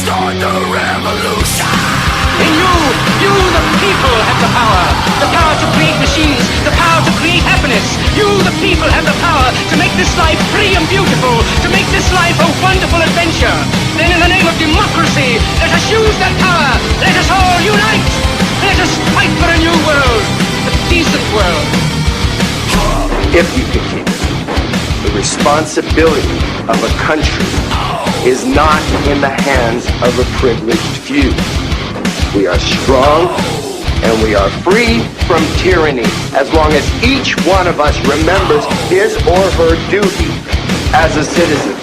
start the revolution. In you the people have the power to create machines, the power to create happiness. You the people have the power to make this life free and beautiful, to make this life a wonderful adventure. Then in the name of democracy, let us use that power. Let us all unite. Let us fight for a new world, a decent world. If you continue, the responsibility of a country is not in the hands of a privileged few. We are strong and we are free from tyranny as long as each one of us remembers his or her duty as a citizen.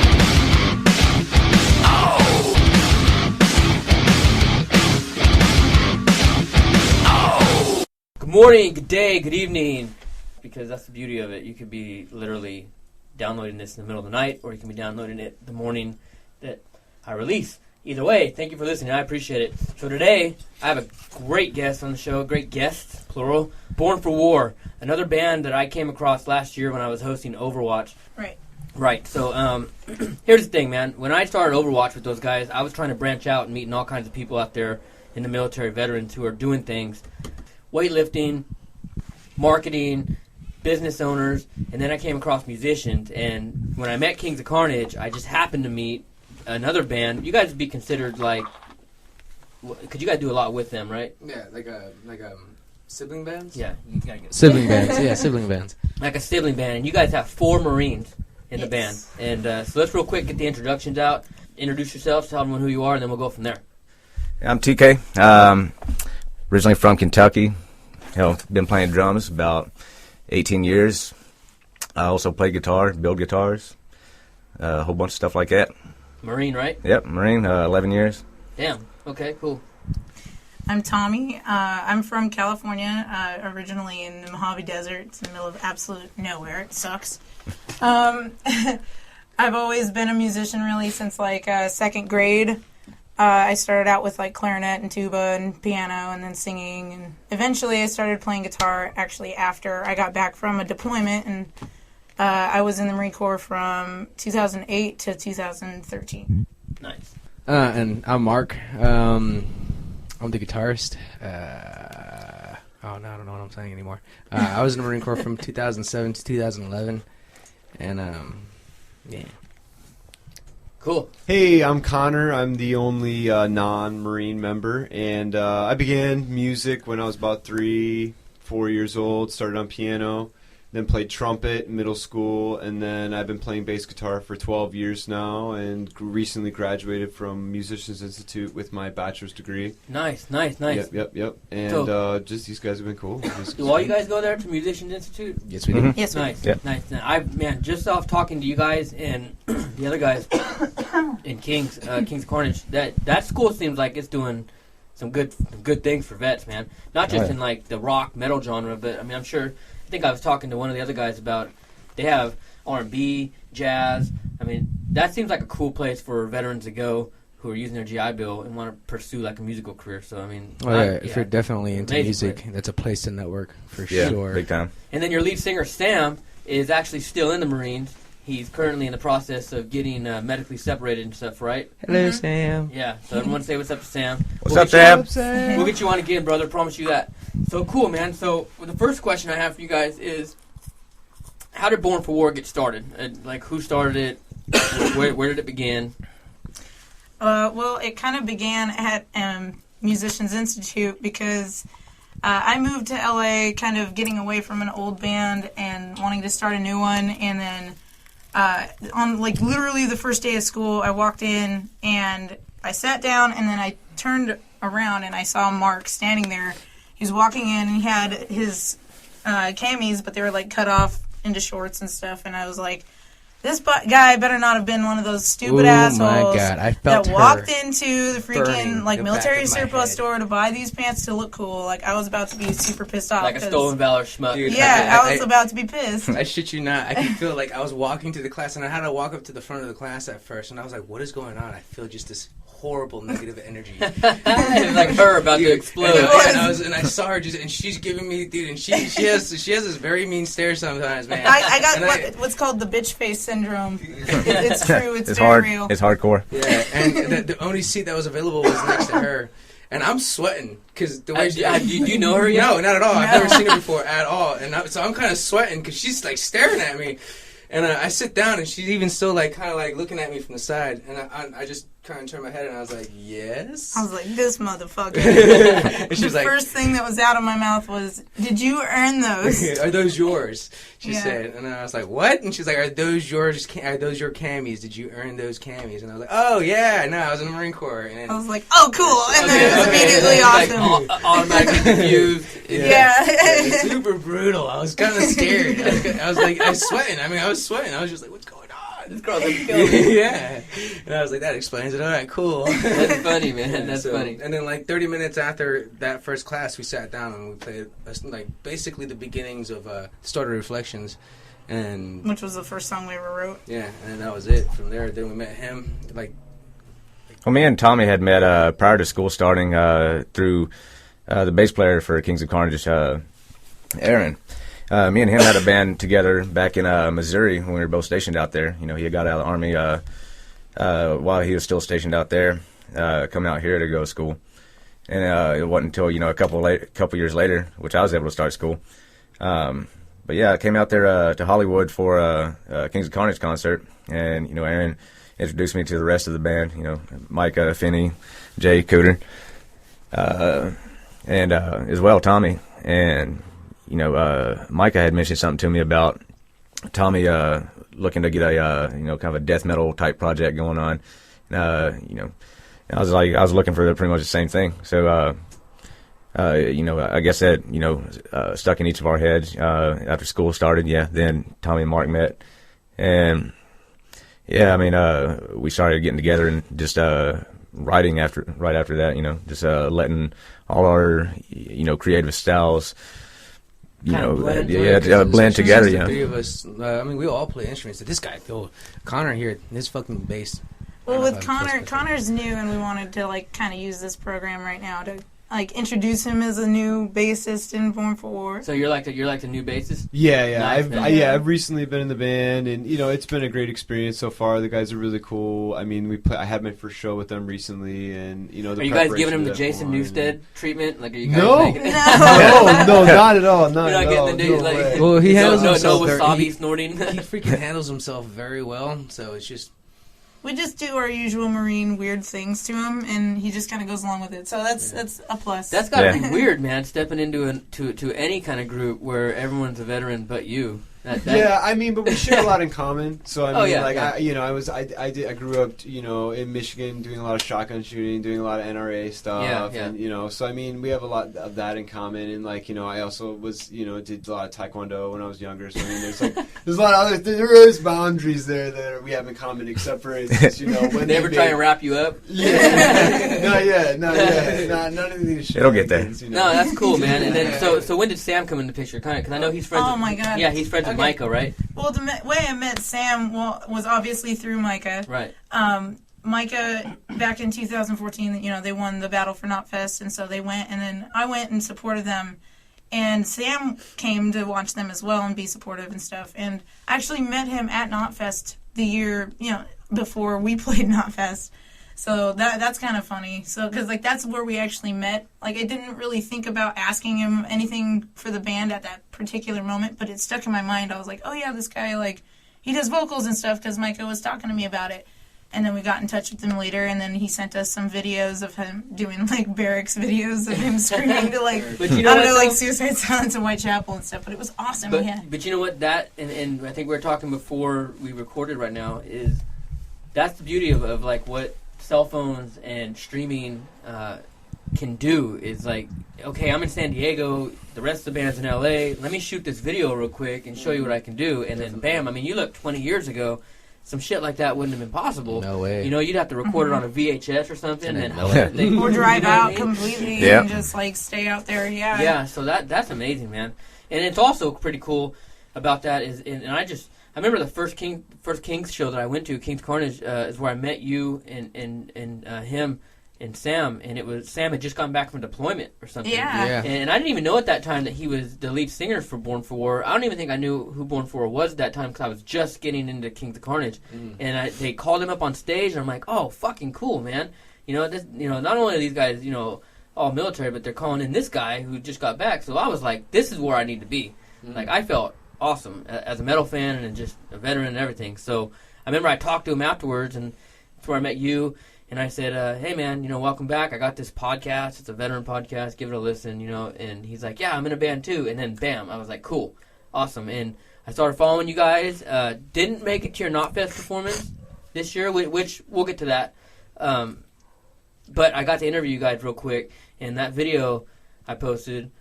Good morning, good day, good evening, because that's the beauty of it. You could be literally downloading this in the middle of the night, or you can be downloading it the morning that I release. Either way, thank you for listening. I appreciate it. So today, I have a great guest on the show. Great guest, plural. Born for War, another band that I came across last year when I was hosting Overwatch. Right. So here's the thing, man. When I started Overwatch with those guys, I was trying to branch out and meeting all kinds of people out there in the military, veterans who are doing things, weightlifting, marketing, business owners, and then I came across musicians. And when I met Kings of Carnage, I just happened to meet another band. You guys would be considered like, could you guys do a lot with them, right? Yeah, like a sibling bands. Yeah, you gotta get sibling bands. Yeah, sibling bands. Like a sibling band, and you guys have 4 Marines in the band. And so let's real quick get the introductions out. Introduce yourselves, tell everyone who you are, and then we'll go from there. I'm TK. Originally from Kentucky. Been playing drums about 18 years. I also play guitar, build guitars, a whole bunch of stuff like that. Marine, right? Yep, Marine, 11 years. Damn. Okay, cool. I'm Tommy. I'm from California, originally in the Mojave Desert. It's in the middle of absolute nowhere. It sucks. I've always been a musician, really, since, like, 2nd grade. I started out with, like, clarinet and tuba and piano and then singing. And eventually I started playing guitar, actually, after I got back from a deployment. And I was in the Marine Corps from 2008 to 2013. Nice. And I'm Mark. I'm the guitarist. I don't know what I'm saying anymore. I was in the Marine Corps from 2007 to 2011. And, yeah. Cool. Hey, I'm Connor. I'm the only non-Marine member. And I began music when I was about 3-4 years old. Started on piano. Then played trumpet in middle school, and then I've been playing bass guitar for 12 years now, and recently graduated from Musicians Institute with my bachelor's degree. Nice. Yep. And just these guys have been cool. Do all you guys go there to Musicians Institute? Yes, we do. Yes, we Nice. do. Yep. Nice. Just off talking to you guys and the other guys in Kings of Carnage, that school seems like it's doing some good things for vets, man. Not just in like the rock metal genre, but I mean, I'm sure. I think I was talking to one of the other guys about they have R&B, jazz. I mean, that seems like a cool place for veterans to go who are using their GI Bill and want to pursue like a musical career. So, I mean... if you're definitely into music, place. That's a place to network for Yeah, sure. big time. And then your lead singer, Sam, is actually still in the Marines. He's currently in the process of getting medically separated and stuff, right? Hello, Sam. Yeah, so everyone say what's up to Sam. What's up, Sam? We'll get you on again, brother. Promise you that. So cool, man. So the first question I have for you guys is, how did Born for War get started? Like, who started it? Where did it begin? Well, it kind of began at Musicians Institute because I moved to LA kind of getting away from an old band and wanting to start a new one. And then on like literally the first day of school, I walked in and I sat down and then I turned around and I saw Mark standing there. He was walking in and he had his camis, but they were like cut off into shorts and stuff. And I was like, this guy better not have been one of those stupid assholes that walked into the freaking like military surplus store to buy these pants to look cool. Like I was about to be super pissed off. Like a stolen valor schmuck. Dude, yeah, I was about to be pissed. I shit you not. I could feel like I was walking to the class, and I had to walk up to the front of the class at first, and I was like, what is going on? I feel just this horrible negative energy. It's like her about to explode. And I saw her and she's giving me, dude, and she has this very mean stare sometimes, man. I got what's called the bitch face syndrome. It's true. It's very hard. real. It's hardcore. Yeah, and the only seat that was available was next to her. And I'm sweating because the way do you know her yet? No, not at all. I've never seen her before at all. And so I'm kind of sweating because she's like staring at me. And I sit down and she's even still like kind of like looking at me from the side. And I just kind of turned my head and I was like, yes. I was like, this motherfucker. And she The was like, first thing that was out of my mouth was, "Did you earn those?" "Are those yours?" She Yeah. said. And I was like, "What?" And she's like, "Are those yours? Are those your camis? Did you earn those camis?" And I was like, "Oh yeah, no, I was in the Marine Corps." And then, I was like, "Oh, cool!" And then it was immediately awesome. Like, automatically confused. Yeah. super brutal. I was kind of scared. I was sweating. I mean, I was sweating. I was just like, "What's going on?" This girl's gonna kill me. Yeah. And I was like, that explains it. All right, cool. That's funny, man. That's So, funny. And then like 30 minutes after that first class, we sat down and we played like basically the beginnings of Starter Reflections. And Which was the first song we ever wrote. yeah, and then that was it. From there, then we met him. Like, Well, me and Tommy had met prior to school starting through the bass player for Kings of Carnage, Aaron. Me and him had a band together back in Missouri when we were both stationed out there. You know, he had got out of the Army while he was still stationed out there, coming out here to go to school. And it wasn't until, you know, a couple years later, which I was able to start school. But yeah, I came out there to Hollywood for a Kings of Carnage concert. And, you know, Aaron introduced me to the rest of the band, you know, Micah, Finney, Jay, Cooter, and as well Tommy. And you know, Micah had mentioned something to me about Tommy looking to get a you know, kind of a death metal type project going on. You know, I was looking for pretty much the same thing. So you know, I guess that, you know, stuck in each of our heads after school started. Yeah, then Tommy and Mark met, and yeah, I mean, we started getting together and just writing right after that. You know, just letting all our, you know, creative styles, you Kind of know, blend blend together. the Yeah. three of us. I mean, we all play instruments. This guy, Phil Connor here, his fucking bass. Well, I don't with know if Connor, I'm supposed to- Connor's new, and we wanted to like kind of use this program right now to like introduce him as a new bassist in Born for War. So you're like the new bassist. Yeah. Nice, man. I've recently been in the band, and you know, it's been a great experience so far. The guys are really cool. I mean, I had my first show with them recently, and you know, Are you guys giving him the Jason Newsted treatment? Like, are you guys No. making it? No, not at all. Not You're not at getting all. the dude, No like- way. Well, he handles no himself wasabi very. snorting. He freaking handles himself very well. So it's just. We just do our usual Marine weird things to him, and he just kind of goes along with it. So that's a plus. That's gotta Yeah. be weird, man. Stepping into to any kind of group where everyone's a veteran but you. That, Yeah, I mean, but we share a lot in common. So I mean, Oh, yeah, like yeah. I grew up, you know, in Michigan, doing a lot of shotgun shooting, doing a lot of NRA stuff, Yeah. and you know, so I mean, we have a lot of that in common. And like, you know, I also was, you know, did a lot of Taekwondo when I was younger. So I mean, there's a lot of other there is boundaries there that we have in common, except for it's just, you know, when they ever try and wrap you up? Yeah, not yet, none of these. It'll get there. You know? No, that's cool, man. And then so when did Sam come into the picture? Kind of, because I know he's friends. Oh, with, my God. Yeah, he's friends with Okay. Micah, right? Well, the way I met Sam was obviously through Micah. Right. Micah, back in 2014, you know, they won the Battle for Knotfest, and so they went, and then I went and supported them. And Sam came to watch them as well and be supportive and stuff. And I actually met him at Knotfest the year, you know, before we played Knotfest. So that's kind of funny. So, because, like, that's where we actually met. Like, I didn't really think about asking him anything for the band at that particular moment, but it stuck in my mind. I was like, oh, yeah, this guy, like, he does vocals and stuff because Micah was talking to me about it. And then we got in touch with him later, and then he sent us some videos of him doing, like, barracks videos of him screaming to, like, But you know I don't what, know, like, though? Suicide Silence and Whitechapel and stuff. But it was awesome, But yeah. but you know what, that and I think we were talking before we recorded right now, is that's the beauty of like what cell phones and streaming can do. Is like, okay, I'm in San Diego, the rest of the band's in LA, let me shoot this video real quick and show you what I can do, and then bam, I mean, you look 20 years ago, some shit like that wouldn't have been possible. No way. You know, you'd have to record it on a VHS or something, And and then they- Or drive you know what I out mean? completely Yeah. and just, like, stay out there, Yeah, so that's amazing, man. And it's also pretty cool about that is, and I I remember the first Kings show that I went to, King's Carnage, is where I met you and him and Sam, and it was Sam had just gotten back from deployment or something. Yeah. And I didn't even know at that time that he was the lead singer for Born for War. I don't even think I knew who Born for War was at that time because I was just getting into King's Carnage. And they called him up on stage, and I'm like, oh, fucking cool, man. Not only are these guys, all military, but they're calling in this guy who just got back. So I was like, this is where I need to be. Like, I felt awesome as a metal fan and just a veteran and everything. So I remember I talked to him afterwards, and that's where I met you. And I said, hey, man, welcome back. I got this podcast. It's a veteran podcast. Give it a listen, And he's like, yeah, I'm in a band too. And then, bam, I was like, cool, awesome. And I started following you guys. Didn't make it to your Knotfest performance this year, which we'll get to that. But I got to interview you guys real quick. And that video I posted,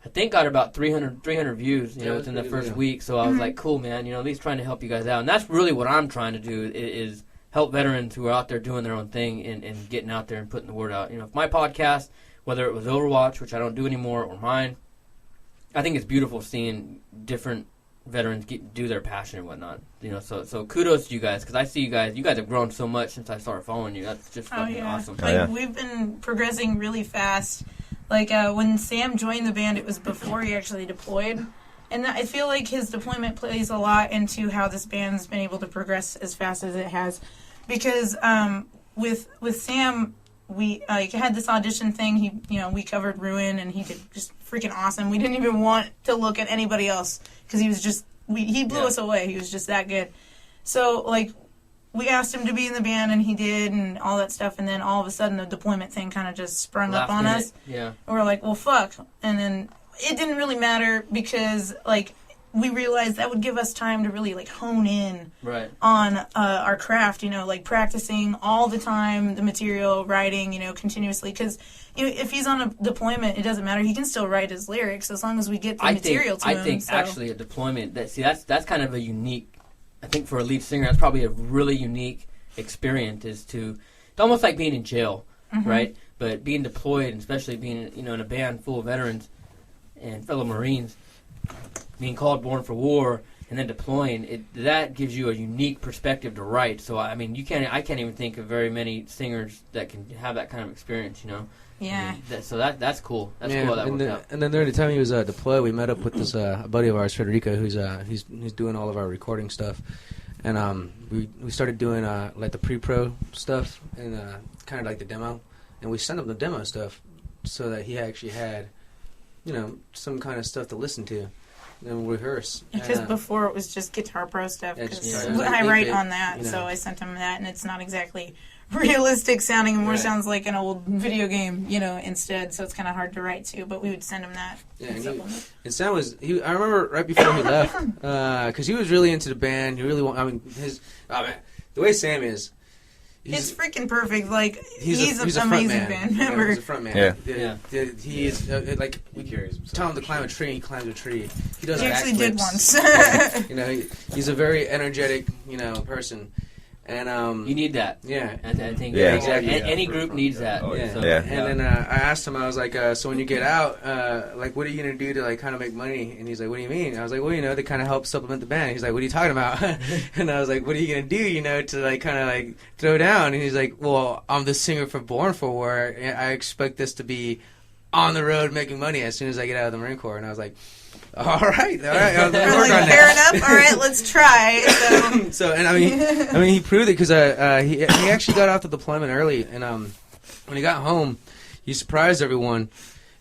I think got about 300 views, within the first week. So I was like, cool, man, at least trying to help you guys out. And that's really what I'm trying to do is help veterans who are out there doing their own thing and getting out there and putting the word out. If my podcast, whether it was Overwatch, which I don't do anymore, or mine, I think it's beautiful seeing different veterans do their passion and whatnot. So kudos to you guys, because I see you guys have grown so much since I started following you. That's just fucking awesome. We've been progressing really fast. When Sam joined the band, it was before he actually deployed. And I feel like his deployment plays a lot into how this band's been able to progress as fast as it has. Because with Sam, we had this audition thing. We covered Ruin, and he did just freaking awesome. We didn't even want to look at anybody else because he was just he blew us away. He was just that good. So we asked him to be in the band, and he did, and all that stuff. And then all of a sudden, the deployment thing kind of just sprung up on us. Yeah, and we're like, well, fuck. And then it didn't really matter because we realized that would give us time to really hone in on our craft, practicing all the time, the material, writing, continuously. Because if he's on a deployment, it doesn't matter. He can still write his lyrics as long as we get the material to him. I think actually a deployment, that's kind of a unique, I think for a lead singer, that's probably a really unique experience it's almost like being in jail, right? But being deployed, and especially being, in a band full of veterans and fellow Marines, being called Born for War and then deploying, that gives you a unique perspective to write. So I can't even think of very many singers that can have that kind of experience, Yeah. That's cool. That's cool how that worked out. And then during the time he was deployed, we met up with this a buddy of ours, Federico, who's doing all of our recording stuff, and we started doing the pre-pro stuff and kind of the demo, and we sent him the demo stuff so that he actually had some kind of stuff to listen to and rehearse. Because before it was just Guitar Pro stuff, because I write on that, so I sent him that, and it's not exactly realistic sounding. It more sounds like an old video game, instead, so it's kind of hard to write to, but we would send him that. Yeah, and Sam I remember right before he left, because he was really into the band, he really the way Sam is, it's freaking perfect. He's an a amazing band member. He's a front man. Yeah. He is we tell him to climb a tree. He climbs a tree. He does. He actually did once. He's a very energetic, person. And you need that. Yeah, I think exactly. Any group needs that. And then I asked him, I was like, so when you get out, what are you gonna do to kind of make money? And he's like, what do you mean? I was like, well, to kind of help supplement the band. He's like, what are you talking about? And I was like, what are you gonna do? To kind of throw down? And he's like, well, I'm the singer for Born for War. I expect this to be on the road making money as soon as I get out of the Marine Corps. And I was like, all right. Fair enough. All right, let's try. So, and I mean, he proved it because he actually got off the deployment early, and when he got home, he surprised everyone.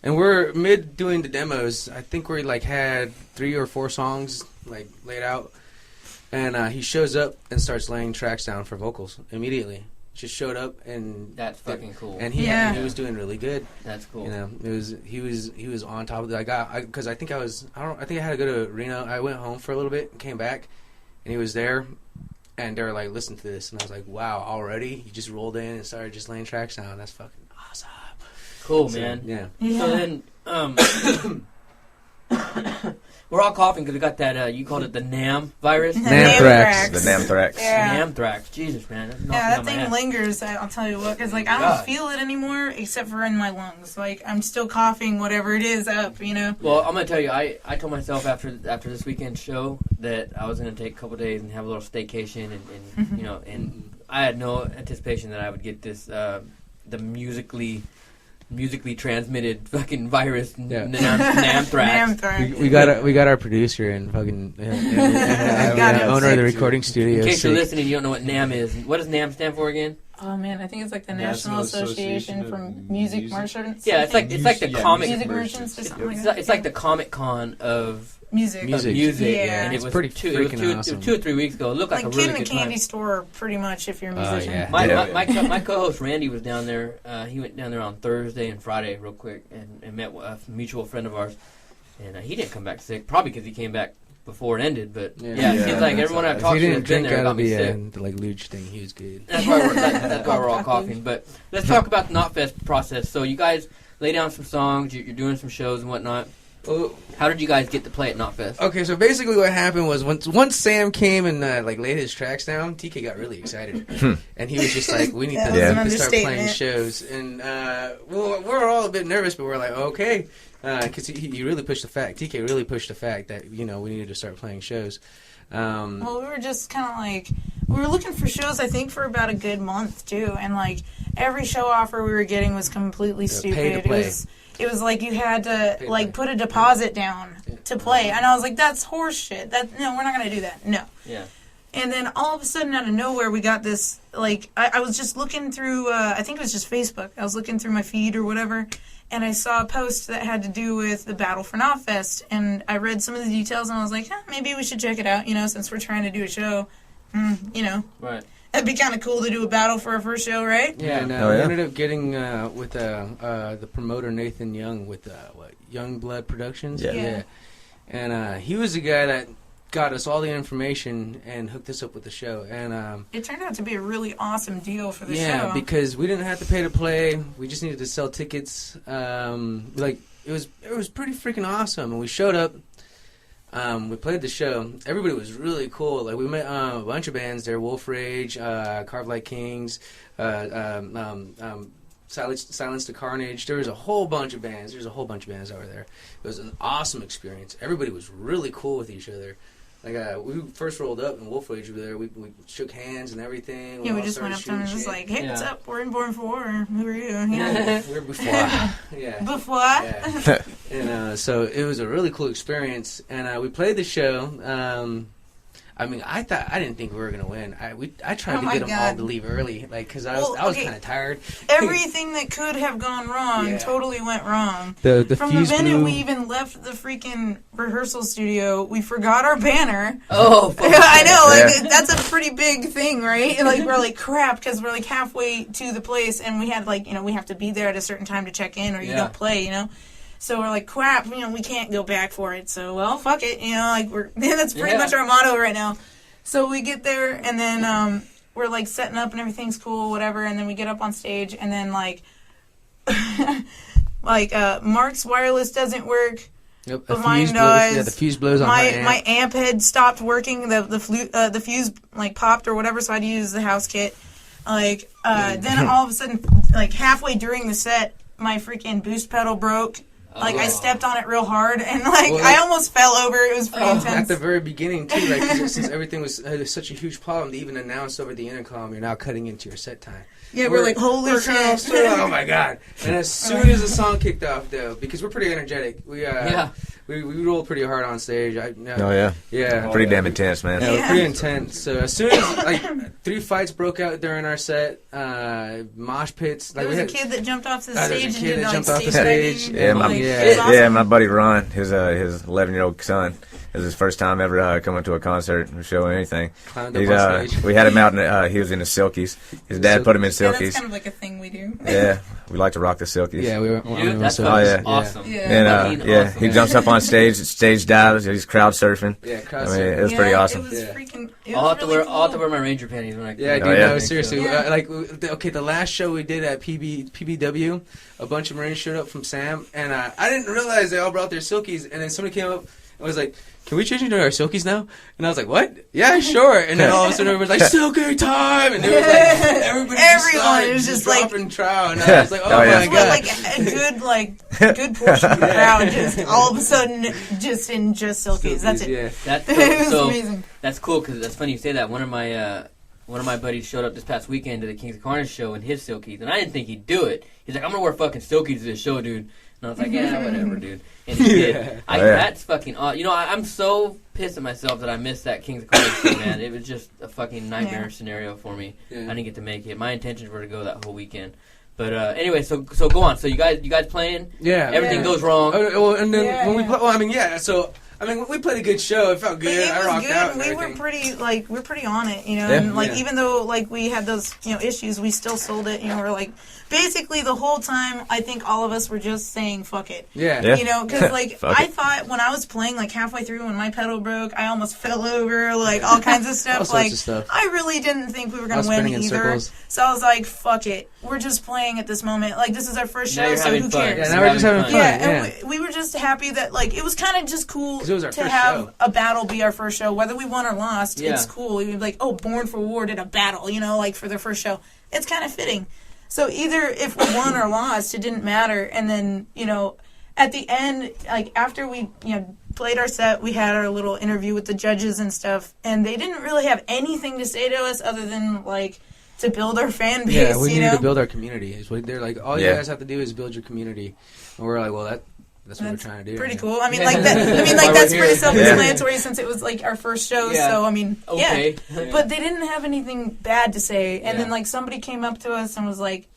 And we're mid doing the demos. I think we had 3 or 4 songs laid out, and he shows up and starts laying tracks down for vocals immediately. Just showed up, and that's fucking cool. And he was doing really good. That's cool. He was on top of it. Because I think I had to go to Reno. I went home for a little bit and came back, and he was there, and they were like, "Listen to this," and I was like, "Wow, already? You just rolled in and started just laying tracks down. That's fucking awesome." Cool, man. Yeah. So then, We're all coughing because we got that, you called it the NAM virus? Namthrax. The Namthrax. Yeah. Namthrax. Jesus, man. That's Yeah, knocking that out my thing head. lingers. I'll tell you what, because like I God. don't feel it anymore, except for in my lungs. Like I'm still coughing, whatever it is, up. You know. Well, I'm going to tell you, I told myself after this weekend show that I was going to take a couple days and have a little staycation and you know, and I had no anticipation that I would get this, the musically transmitted fucking virus, Namthrax. Namthrax. We got our producer and fucking got him owner of the sick. recording studio. In case you're sick. listening, you don't know what NAM is. What does NAM stand for again? Oh man, I think it's like the National National Association Association from of Music Music. Merchants. Yeah, it's like the Yeah, comic. music merchants. merchants or It's- something like It's that. it's like the Comic Con of music. Music. music. Yeah. And it It's was pretty it was freaking awesome. 2 or 3 weeks ago. It looked like Like a kid really in a good candy time. store, pretty much, if you're a musician. yeah. My co-host Randy was down there. He went down there on Thursday and Friday real quick and met a mutual friend of ours. And he didn't come back sick, probably because he came back before it ended. But yeah, Yeah. it seems like everyone I've If talked he to didn't has been drink there out got of me sick. the like luge thing, he was good. That's why we're all coughing. But let's talk about the Knotfest process. So you guys lay down some songs. You're doing some shows and whatnot. How did you guys get to play at Knotfest? Okay, so basically what happened was once Sam came and like laid his tracks down, TK got really excited, and he was just like, "We need That to, was an start playing understatement. shows." And well, we're all a bit nervous, but we're like, "Okay," because he really pushed the fact. TK really pushed the fact that we needed to start playing shows. Well, we were just kind of like, we were looking for shows, I think, for about a good month, too. And, like, every show offer we were getting was completely stupid. pay to play. It was like you had to, Pay to like, play. put a deposit down to play. And I was like, that's horse shit. No, we're not going to do that. No. Yeah. And then all of a sudden, out of nowhere, we got this, like, I was just looking through, I think it was just Facebook. I was looking through my feed or whatever, and I saw a post that had to do with the Battle for Knotfest, and I read some of the details, and I was like, maybe we should check it out, since we're trying to do a show, Right. That'd be kind of cool to do a battle for our first show, right? Yeah, and Oh, we yeah? ended up getting with the promoter Nathan Young with Young Blood Productions. Yeah. And he was the guy that got us all the information and hooked us up with the show. And It turned out to be a really awesome deal for the yeah, show. because we didn't have to pay to play. We just needed to sell tickets. Like it was pretty freaking awesome. And we showed up. We played the show. Everybody was really cool. Like we met a bunch of bands there: Wolf Rage, Carved Like Kings, Silence to Carnage. There was a whole bunch of bands. There's a whole bunch of bands over there. It was an awesome experience. Everybody was really cool with each other. Like we first rolled up and Wolf Rage were there. We shook hands and everything. we all just went up to him and started was shooting like, hey, what's Yeah. up? We're in Born for War. Who are you? shit. We're before. Yeah. Before? Yeah. And so it was a really cool experience. And we played the show. I mean, I didn't think we were gonna win. I tried Oh to my get them all God. to leave early, like because I Well, was okay. kind of tired. Everything that could have gone wrong Yeah. totally went wrong. The From the fuse minute blew. we even left the freaking rehearsal studio, we forgot our banner. Oh, fuck. I know, like Yeah. that's a pretty big thing, right? Like we're like crap because we're like halfway to the place and we had like we have to be there at a certain time to check in or you Yeah. don't play, So we're like crap, we can't go back for it. So well, fuck it, like we're that's pretty Yeah. much our motto right now. So we get there and then we're like setting up and everything's cool, whatever, and then we get up on stage and then like Mark's wireless doesn't work. Yep, But a mine fuse blows. does. Yeah, the fuse blows on My amp. my amp had stopped working. The fuse like popped or whatever, so I had to use the house kit. Then all of a sudden, like halfway during the set, my freaking boost pedal broke. Like I stepped on it real hard and I almost fell over. It was pretty At intense. the very beginning too, like 'cause since everything was such a huge problem, they even announced over the intercom, "You're now cutting into your set time." Yeah, we're like, holy we're kind of shit. still like, oh my god! And as soon as the song kicked off, though, because we're pretty energetic, we rolled pretty hard on stage. Oh yeah, yeah, pretty damn intense, man. Yeah, it was Yeah. pretty intense. So as soon as 3 fights broke out during our set, mosh pits. There was a kid that jumped off the there was a stage and kid did that like jumped off the stage stage. diving. Yeah, my, Like, yeah. it was awesome. yeah, my buddy Ron, his 11-year-old son, it was his first time ever coming to a concert or show or anything. climbed He's, up on stage. we had him out, in, he was in the Silkies. His dad put him in Yeah, that's Silkies. kind of like a thing we do. Yeah, we like to rock the Silkies. Yeah, we were. Dude, that's so, fucking yeah. awesome. Yeah. And Fucking yeah, awesome. he jumps up on stage dives. He's crowd surfing. Yeah, crowd I mean, surfing. it was pretty Yeah, awesome. It was Yeah. freaking. It I'll was have to really wear cool. I'll have to wear my Ranger panties when I Yeah, come dude, yeah. no, seriously. Yeah. Okay, the last show we did at PBW, a bunch of Marines showed up from Sam, and I didn't realize they all brought their silkies, and then somebody came up I was like, can we change into our silkies now? And I was like, what? Yeah, sure. And then all of a sudden everybody's like, silky time. And there was like, Everyone was just like dropping trow. And I was like, oh my God. Like a good portion of the crowd just all of a sudden just in just silkies. That's it. Yeah. That's It was so amazing. That's cool because that's funny you say that. One of my buddies showed up this past weekend to the Kings of Carnage show in his silkies, and I didn't think he'd do it. He's like, I'm gonna wear fucking silkies to this show, dude. And I was like, yeah, whatever, dude. And he did. That's fucking awesome. You know, I'm so pissed at myself that I missed that Kings of Carnage show, man. It was just a fucking nightmare scenario for me. Yeah. I didn't get to make it. My intentions were to go that whole weekend. But anyway, so go on. So you guys playing? Yeah. Everything goes wrong. Well, and then Yeah, when we yeah. play, well, I mean, yeah. So I mean, we played a good show. It felt good. It I was rocked good. out. And We were everything. we're pretty on it, you know. Yeah. And like Yeah. even though like we had those issues, we still sold it. You know, we're like basically the whole time. I think all of us were just saying fuck it. Yeah. Yeah. You know, because like Fuck I it. thought when I was playing, like halfway through when my pedal broke, I almost fell over, like all kinds of stuff. All sorts like of stuff. I really didn't think we were I gonna was win spinning in either. circles. So I was like, fuck it. We're just playing at this moment. Like this is our first Now show, you're so having who fun. cares? Yeah, now we're just having fun. Yeah, and we were just happy that like it was kind of just cool 'Cause it was our to first have show. a battle be our first show, whether we won or lost. Yeah. It's cool. You'd be like, oh, Born for War did a battle, you know, like for their first show. It's kind of fitting. So either if we won or lost, it didn't matter. And then at the end, like after we played our set, we had our little interview with the judges and stuff, and they didn't really have anything to say to us other than like to build our fan base. Yeah, we you needed know? to build our community. Is what they're like. All you Yeah. guys have to do is build your community, and we're like, well, that's what we're trying to do. Pretty man. cool. I mean, Yeah. like that. I mean, Why like we're that's here. pretty self-explanatory since it was like our first show. Yeah. So I mean, Okay. yeah. But they didn't have anything bad to say. And Yeah. then like somebody came up to us and was like,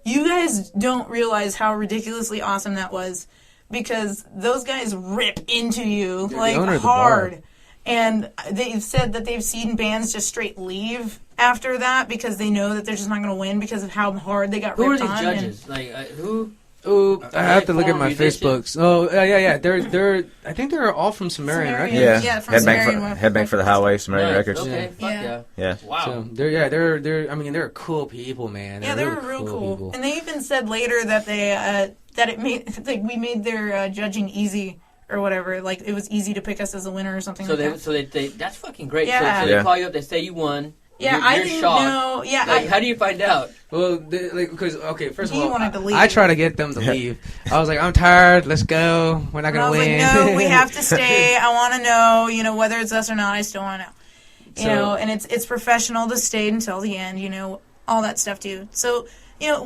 "You guys don't realize how ridiculously awesome that was, because those guys rip into you They're the like owner of the hard." bar. And they've said that they've seen bands just straight leave after that because they know that they're just not going to win because of how hard they got Who are ripped these on. judges? Like who? Ooh, I have to look at former my musicians? Facebooks. Oh, yeah. They're. I think they're all from Sumerian Sumerian. Records. Yeah, from Headbang Sumerian Headbang for the Highway, Sumerian Nice. Records. Okay. Fuck Yeah. yeah. Yeah. Wow. So they're. I mean, they're cool people, man. Yeah, they were really real cool. people. And they even said later that they that it made like we made their judging easy or whatever. Like it was easy to pick us as a winner or something. So like they that's fucking great. Yeah. So they Yeah. call you up, they say you won. yeah, You're I didn't shocked. know. Yeah, Like, how do you find out? Well, because first of He all, wanted to leave. I try to get them to leave. I was like, I'm tired. Let's go. We're not and I gonna was win. like, no, we have to stay. I want to know, whether it's us or not. I still want to know. You So- know, and it's professional to stay until the end. All that stuff too. So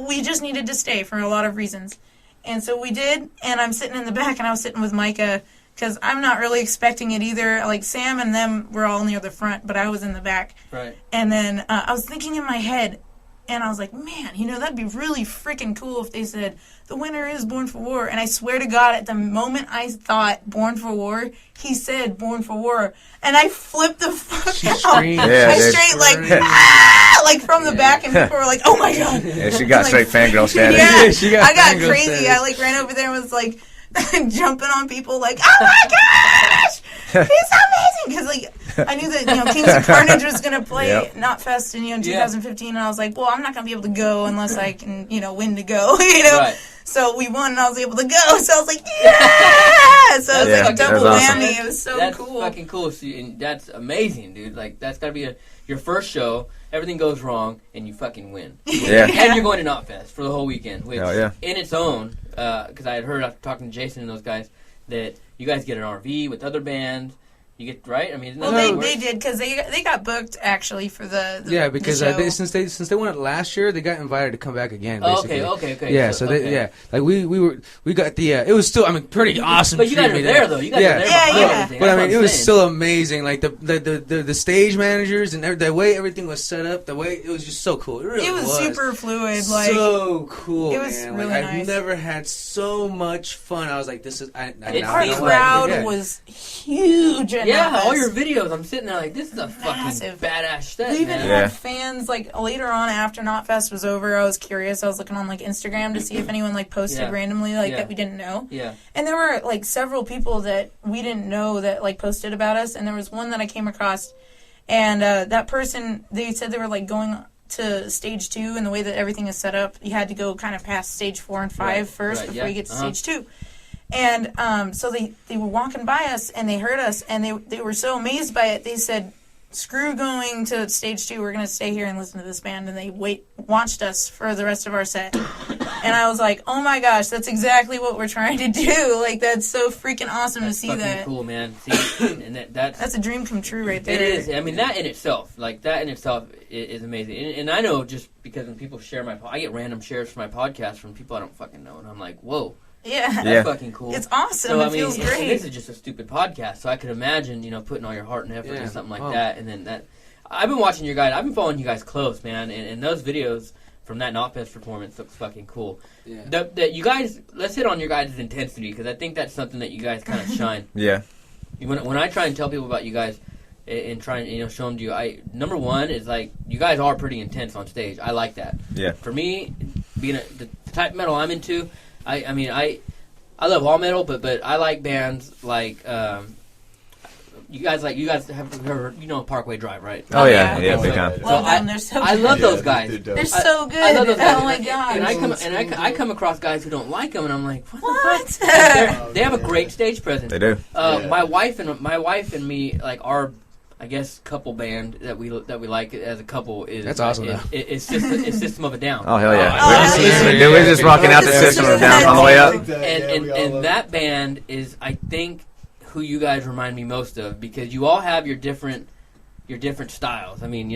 we just needed to stay for a lot of reasons, and so we did. And I'm sitting in the back, and I was sitting with Micah. Because I'm not really expecting it either. Like, Sam and them were all near the front, but I was in the back. Right. And then I was thinking in my head, and I was like, man, that'd be really freaking cool if they said, the winner is Born for War. And I swear to God, at the moment I thought Born for War, he said Born for War. And I flipped the fuck She out. screamed. Yeah, I dude. straight, like from the back, and people were like, oh my God. Yeah, she got Like, straight fangirl status. Yeah, She got I got fangirl crazy. status. I like ran over there and was like jumping on people like, oh my gosh, he's amazing. Because like I knew that Kings of Carnage was gonna play Yep. Knotfest in 2015, and I was like, well, I'm not gonna be able to go unless I can win to go. Right. So we won, and I was able to go. So I was like, yeah. So it was Yeah, like a that's double awesome. whammy. It was so That's cool. fucking cool. So and that's amazing, dude. Like that's gotta be your first show. Everything goes wrong, and you fucking win. Yeah. And you're going to Knotfest for the whole weekend, which Hell yeah. in its own, because I had heard after talking to Jason and those guys that you guys get an RV with other bands. You get right. I mean, isn't that Well, how they it works? did because they got booked actually for the Yeah, because the show. since they won it last year, they got invited to come back again. Oh, Basically. okay. Yeah, so okay. like we got the it was still pretty awesome. But you guys are treatment. there though. You guys Yeah. are there. Yeah, behind yeah. everything. But That's I what mean, I'm it was saying. still amazing. Like the stage managers and the way everything was set up, the way it was just so cool. It really It was super fluid. Like so cool. it was man. really like, nice. I've never had so much fun. I was like, this is. I It's now our know seems what I crowd do. Yeah. was huge. At Yeah, Knotfest. all your videos. I'm sitting there like, this is a fucking Massive. badass set, We even man. Yeah. had fans like later on after Knotfest was over. I was curious. I was looking on like Instagram to see if anyone like posted Yeah. randomly like Yeah. that we didn't know. Yeah. And there were like several people that we didn't know that like posted about us. And there was one that I came across, and that person, they said they were like going to stage 2, and the way that everything is set up, you had to go kind of past stage 4 and 5 Right, first right, before yeah. you get to Uh-huh. stage 2. And so they were walking by us, and they heard us, and they were so amazed by it, they said, screw going to stage 2, we're going to stay here and listen to this band. And they watched us for the rest of our set. And I was like, oh my gosh, that's exactly what we're trying to do. Like, that's so freaking awesome to see that. Cool, man. See, and that's a dream come true right there. It is. I mean, that in itself is amazing. And I know just because when people share I get random shares for my podcast from people I don't fucking know. And I'm like, whoa. Yeah. That's fucking cool. It's awesome. So, it feels great. This is just a stupid podcast, so I could imagine, putting all your heart and effort into something like that. And then that... I've been watching your guys. I've been following you guys close, man. And those videos from that Knotfest performance looks fucking cool. Yeah. You guys... Let's hit on your guys' intensity, because I think that's something that you guys kind of shine. Yeah. When I try and tell people about you guys and try and show them to you, number one is like, you guys are pretty intense on stage. I like that. Yeah. For me, being the type of metal I'm into... I love all metal, but I like bands like you guys have heard Parkway Drive, right? Oh yeah, big time. Love them. They're so good. I love those guys. They're so good. I love those guys. Oh my god! And I come across guys who don't like them, and I'm like, what? The fuck? They have a great stage presence. They do. My wife and me, like, our, I guess, couple band that we like as a couple is... That's awesome, though. It's System of a Down. Oh, hell yeah. We're just rocking out the System of a Down on the way up. And that band is, I think, who you guys remind me most of, because you all have your different styles. I mean,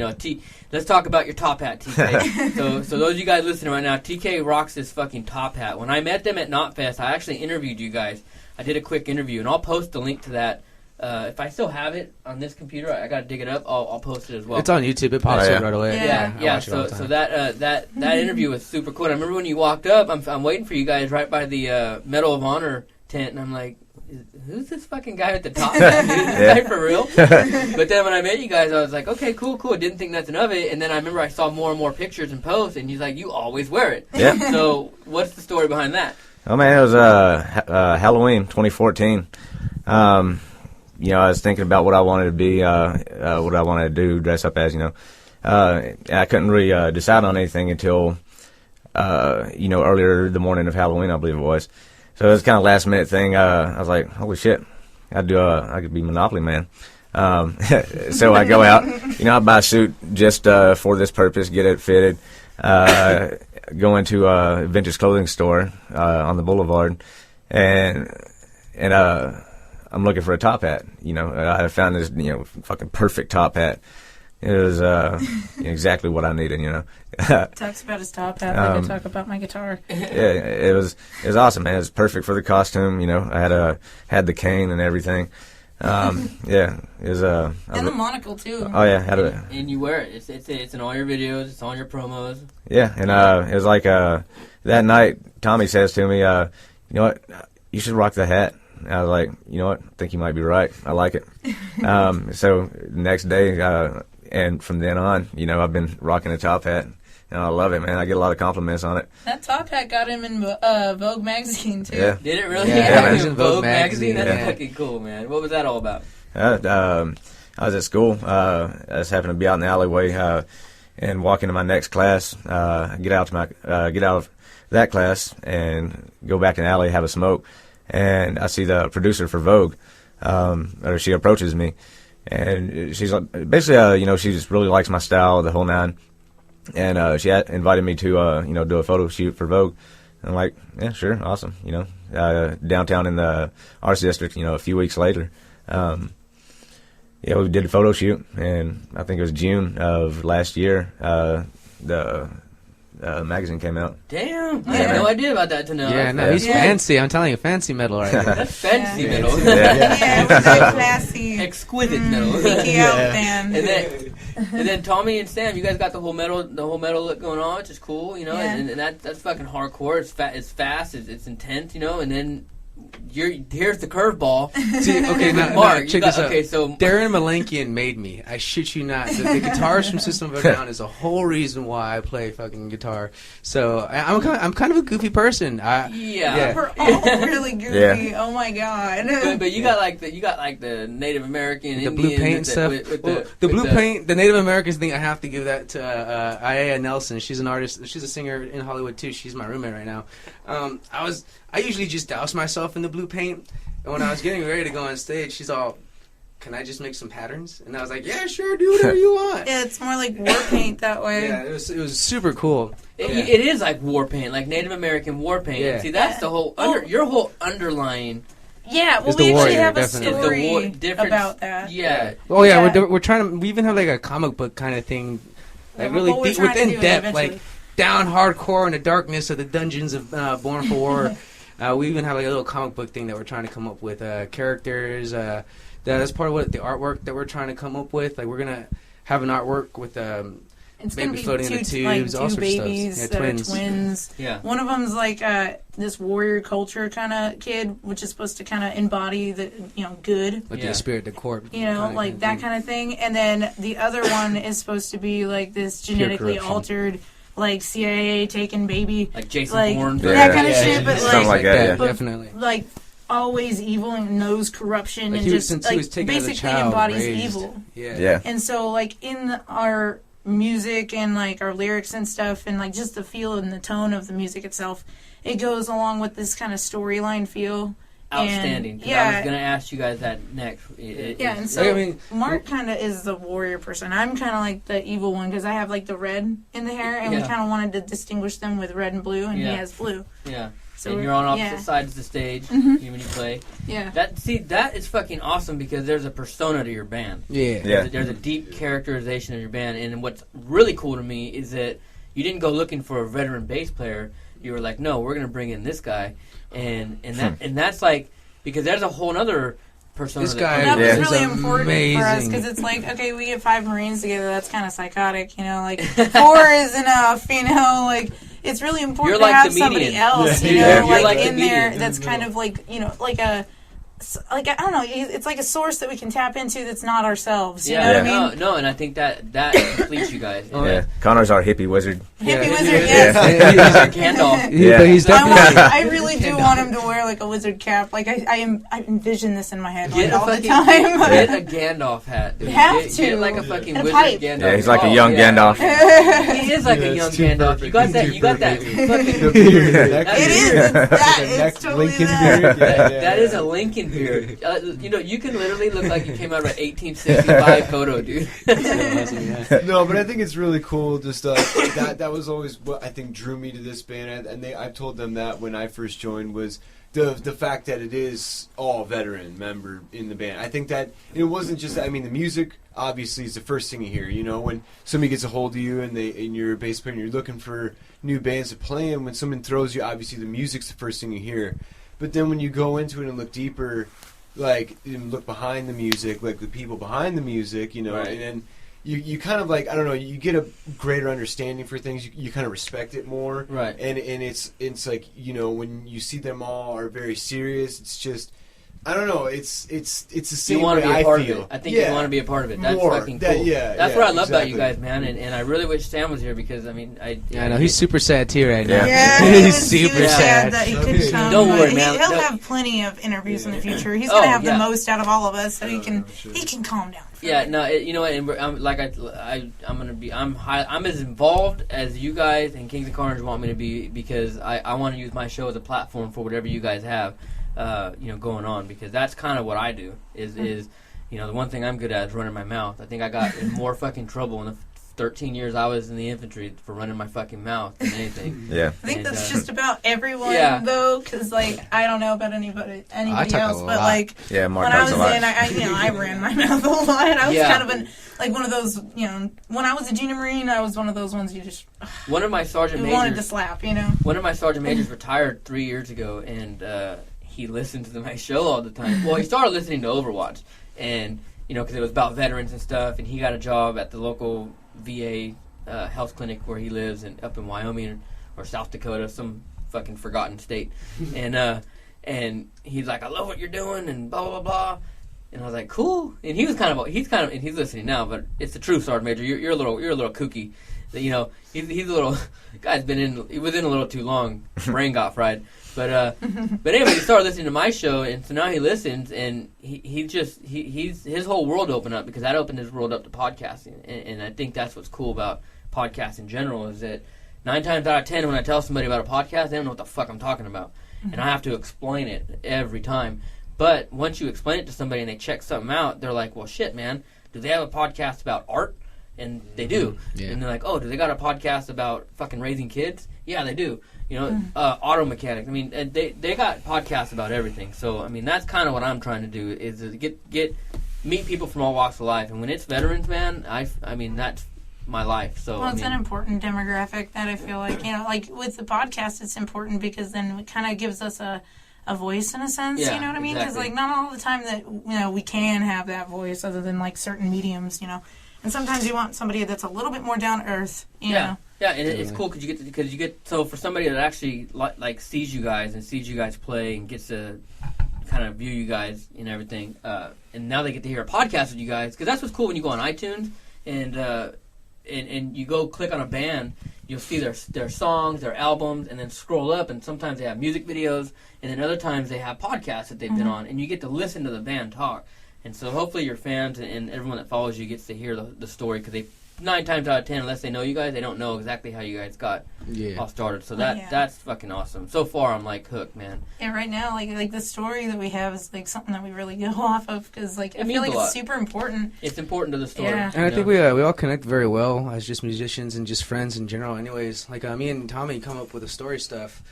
let's talk about your top hat, TK. so those of you guys listening right now, TK rocks this fucking top hat. When I met them at Knotfest, I actually interviewed you guys. I did a quick interview, and I'll post the link to that. If I still have it on this computer, I gotta dig it up. I'll post it as well. It's on YouTube. It pops up right away. Yeah. So that interview was super cool. I remember when you walked up. I'm waiting for you guys right by the Medal of Honor tent, and I'm like, who's this fucking guy at the top? Is this guy for real? But then when I met you guys, I was like, okay, cool. Didn't think nothing of it. And then I remember I saw more and more pictures and posts, and he's like, you always wear it. Yeah. So what's the story behind that? Oh man, it was Halloween 2014. I was thinking about what I wanted to be, what I wanted to do, dress up as, I couldn't really decide on anything until, earlier the morning of Halloween, I believe it was. So it was kind of last minute thing. I was like, holy shit, I could be Monopoly Man. So I go out, I buy a suit just for this purpose, get it fitted, go into a vintage clothing store on the boulevard, and I'm looking for a top hat. I found this, fucking perfect top hat. It was exactly what I needed. Talks about his top hat like I talk about my guitar. Yeah, it was awesome, man. It was perfect for the costume. I had the cane and everything. Yeah, it was and the monocle too. Oh yeah, and you wear it. It's in all your videos. It's on your promos. Yeah, and it was like that night. Tommy says to me, "You know what? You should rock the hat." I was like, you know what? I think you might be right. I like it. So the next day, and from then on, I've been rocking a top hat, and I love it, man. I get a lot of compliments on it. That top hat got him in Vogue magazine too. Yeah. Did it really? Yeah, It was in Vogue magazine. That's fucking cool, man. What was that all about? I was at school. I just happened to be out in the alleyway and walk into my next class. Get out of that class and go back in the alley, have a smoke. And I see the producer for Vogue, or she approaches me, and she's like, basically, she just really likes my style, the whole nine, and she invited me to, do a photo shoot for Vogue. And I'm like, yeah, sure, awesome, downtown in the Arts District, a few weeks later, we did a photo shoot, and I think it was June of last year, the magazine came out. Damn, I had no idea about that to know. Yeah, no, he's fancy. I'm telling you, fancy metal right there. That's fancy metal. Yeah, it's very classy. Exquisite metal. Pinky out, man. And then Tommy and Sam, you guys got the whole metal look going on, which is cool, and that's fucking hardcore. It's fast, it's intense, and then here's the curveball. See, okay, now, Mark, check this out. Okay, so Darren Malenkian made me. I shit you not. The guitarist from System of a Down is the whole reason why I play fucking guitar. So I'm kind of a goofy person. Yeah. We're all really goofy. Yeah. Oh my god. But you got like the Native American, the Indian, blue paint stuff. The blue paint, the Native Americans thing. I have to give that to Aya Nelson. She's an artist. She's a singer in Hollywood too. She's my roommate right now. I usually just douse myself in the blue paint. And when I was getting ready to go on stage, she's all, "Can I just make some patterns?" And I was like, "Yeah, sure, do whatever you want." Yeah, it's more like war paint that way. Yeah, it was super cool. It is like war paint, like Native American war paint. Yeah. And see, that's the whole your whole underlying. Yeah, well, It's the we actually warrior, have a definitely. story It's the difference- about that. Yeah. Oh yeah, Yeah. we're trying to. We even have like a comic book kind of thing, like Yeah, really well, we're deep, trying to within do it depth, eventually. like down hardcore in the darkness of the dungeons of Born for War. We even have like a little comic book thing that we're trying to come up with characters. That's part of what the artwork that we're trying to come up with. Like we're gonna have an artwork with It's baby gonna be floating in the tubes, all two sorts of stuff. babies Yeah, that twins. are twins. Yeah. One of them's like this warrior culture kind of kid, which is supposed to kind of embody the good. Like Yeah. the spirit, the corpse. Like that kind of thing. And then the other one is supposed to be like this genetically corruption. altered, like CIA taken baby, Like Jason like Bourne. that kind of Yeah, shit. But something like that, yeah. but, definitely. like always evil and knows corruption Like and he was, just since like he was taken as a basically child, embodies raised. evil. Yeah. Yeah. And so, like, in our music and, like, our lyrics and stuff, and, like, just the feel and the tone of the music itself, it goes along with this kind of storyline feel. Outstanding. And, 'Cause yeah. I was going to ask you guys that next. Yeah, and it's- so I mean, Mark kind of is the warrior person. I'm kind of like the evil one because I have, like, the red in the hair, and we Yeah. kind of wanted to distinguish them with red and blue, and Yeah. he has blue. yeah. So And we're- you're on opposite yeah. sides of the stage Mhm. when you play. Yeah. That is fucking awesome because there's a persona to your band. Yeah. Yeah. There's a deep characterization of your band, and what's really cool to me is that you didn't go looking for a veteran bass player. You were like, no, we're gonna bring in this guy, and that's like because there's a whole other persona. This that guy That was Yeah. really is important for us amazing. because it's like, okay, we get 5 Marines together. That's kind of psychotic, Like 4 is enough, Like it's really important You're to like have the somebody median. else, Yeah. You're like like the in there median. that's kind of like like a. Like I don't know, it's like a source that we can tap into that's not ourselves. You know what I mean? No, and I think that completes you guys. Oh, Yeah. Connor's our hippie wizard. Hippie Yeah. wizard, Yeah. yes. He's a Gandalf. Yeah. But he's I definitely. really do want him to wear like a wizard cap. Like I envision this in my head Get like, a all the fucking time. get a Gandalf hat. Dude. Have Get to. like a fucking And a wizard pipe. Gandalf. Yeah, he's like a Oh, young yeah. Gandalf. He is like Yeah, a it's young too Gandalf. perfect. You got It's that. too You got that. perfect. Fucking The beard, the neck It is. beard. That The is neck totally Lincoln that. beard. Yeah, yeah, That is yeah. a Lincoln beard. You can literally look like you came out of an 1865 photo, dude. No, but I think it's really cool. Just that was always what I think drew me to this band, and I've told them that when I first joined was the fact that it is all veteran member in the band. I think that it wasn't just. I mean, the music obviously is the first thing you hear. When somebody gets a hold of you and you're a bass player and you're looking for new bands to play in, when someone throws you, obviously the music's the first thing you hear. But then when you go into it and look deeper, like and look behind the music, like the people behind the music, Right. and then you kind of like, I don't know, you get a greater understanding for things. You kind of respect it more, Right. And it's like when you see them all are very serious. It's just, I don't know. It's the You same want way to be a I part feel. of it. I think Yeah. you want to be a part of it. That's More. fucking cool. That- yeah, That's yeah, what I love about you exactly. guys, man. And I really wish Sam was here because I mean, Yeah, I know he's super sad too right now. Yeah. Yeah, he he's was super sad sad. that he couldn't come. Don't but worry, man. He'll No. have plenty of interviews in the future. He's Oh, gonna have yeah. the most out of all of us, so he can sure. he can calm down. Yeah, no, you know what? And I'm as involved as you guys and Kings of Carnage want me to be because I want to use my show as a platform for whatever you guys have, going on because that's kind of what I do. Is the one thing I'm good at is running my mouth. I think I got in more fucking trouble in the 13 years I was in the infantry for running my fucking mouth than anything. Yeah. I think And, that's just about everyone yeah. though, because like I don't know about anybody talk a else, but lot. like Yeah, Mark when I talks was a lot. in, I ran my mouth a lot. I was Yeah. kind of like one of those, when I was a junior Marine, I was one of those ones you just One of my sergeant wanted to majors, slap, one of my sergeant majors retired 3 years ago, and he listened to my show all the time. Well, he started listening to Overwatch, and because it was about veterans and stuff, and he got a job at the local VA health clinic where he lives, up in Wyoming or South Dakota, some fucking forgotten state, and he's like, I love what you're doing, and blah blah blah. And I was like, cool. And he's listening now, but it's the truth, Sergeant Major. You're a little kooky. He's a little guy's he was in a little too long. Brain got fried. But anyway, he started listening to my show, and so now he listens, and he's his whole world opened up because that opened his world up to podcasting, and I think that's what's cool about podcasts in general is that 9 times out of 10 when I tell somebody about a podcast, they don't know what the fuck I'm talking about. and I have to explain it every time. But once you explain it to somebody and they check something out, they're like, well, shit, man, do they have a podcast about art? And they do. Yeah. And they're like, oh, do they got a podcast about fucking raising kids? Yeah, they do. You know, auto mechanics. I mean, and they got podcasts about everything. So, I mean, that's kind of what I'm trying to do is to meet people from all walks of life. And when it's veterans, man, I mean, that's my life. So, well, it's I mean, an important demographic that I feel like, you know, like with the podcast, it's important because then it kind of gives us a voice in a sense, Yeah, you know what I mean? Because, exactly. like, not all the time that, you know, we can have that voice other than, like, certain mediums, you know. And sometimes you want somebody that's a little bit more down to earth, you know. Yeah, and it's cool because you get so for somebody that actually like sees you guys and sees you guys play and gets to kind of view you guys and everything, and now they get to hear a podcast with you guys because that's what's cool when you go on iTunes and you go click on a band, you'll see their songs, their albums, and then scroll up and sometimes they have music videos and then other times they have podcasts that they've been on and you get to listen to the band talk. And so hopefully your fans and everyone that follows you gets to hear the story because they 9 times out of 10, unless they know you guys, they don't know exactly how you guys got all started. So that's fucking awesome. So far, I'm like hooked, man. Yeah, right now, like the story that we have is like something that we really go off of because like I feel like it's super important. It's important to the story. Yeah. And I think we all connect very well as just musicians and just friends in general. Anyways, like me and Tommy come up with the story stuff.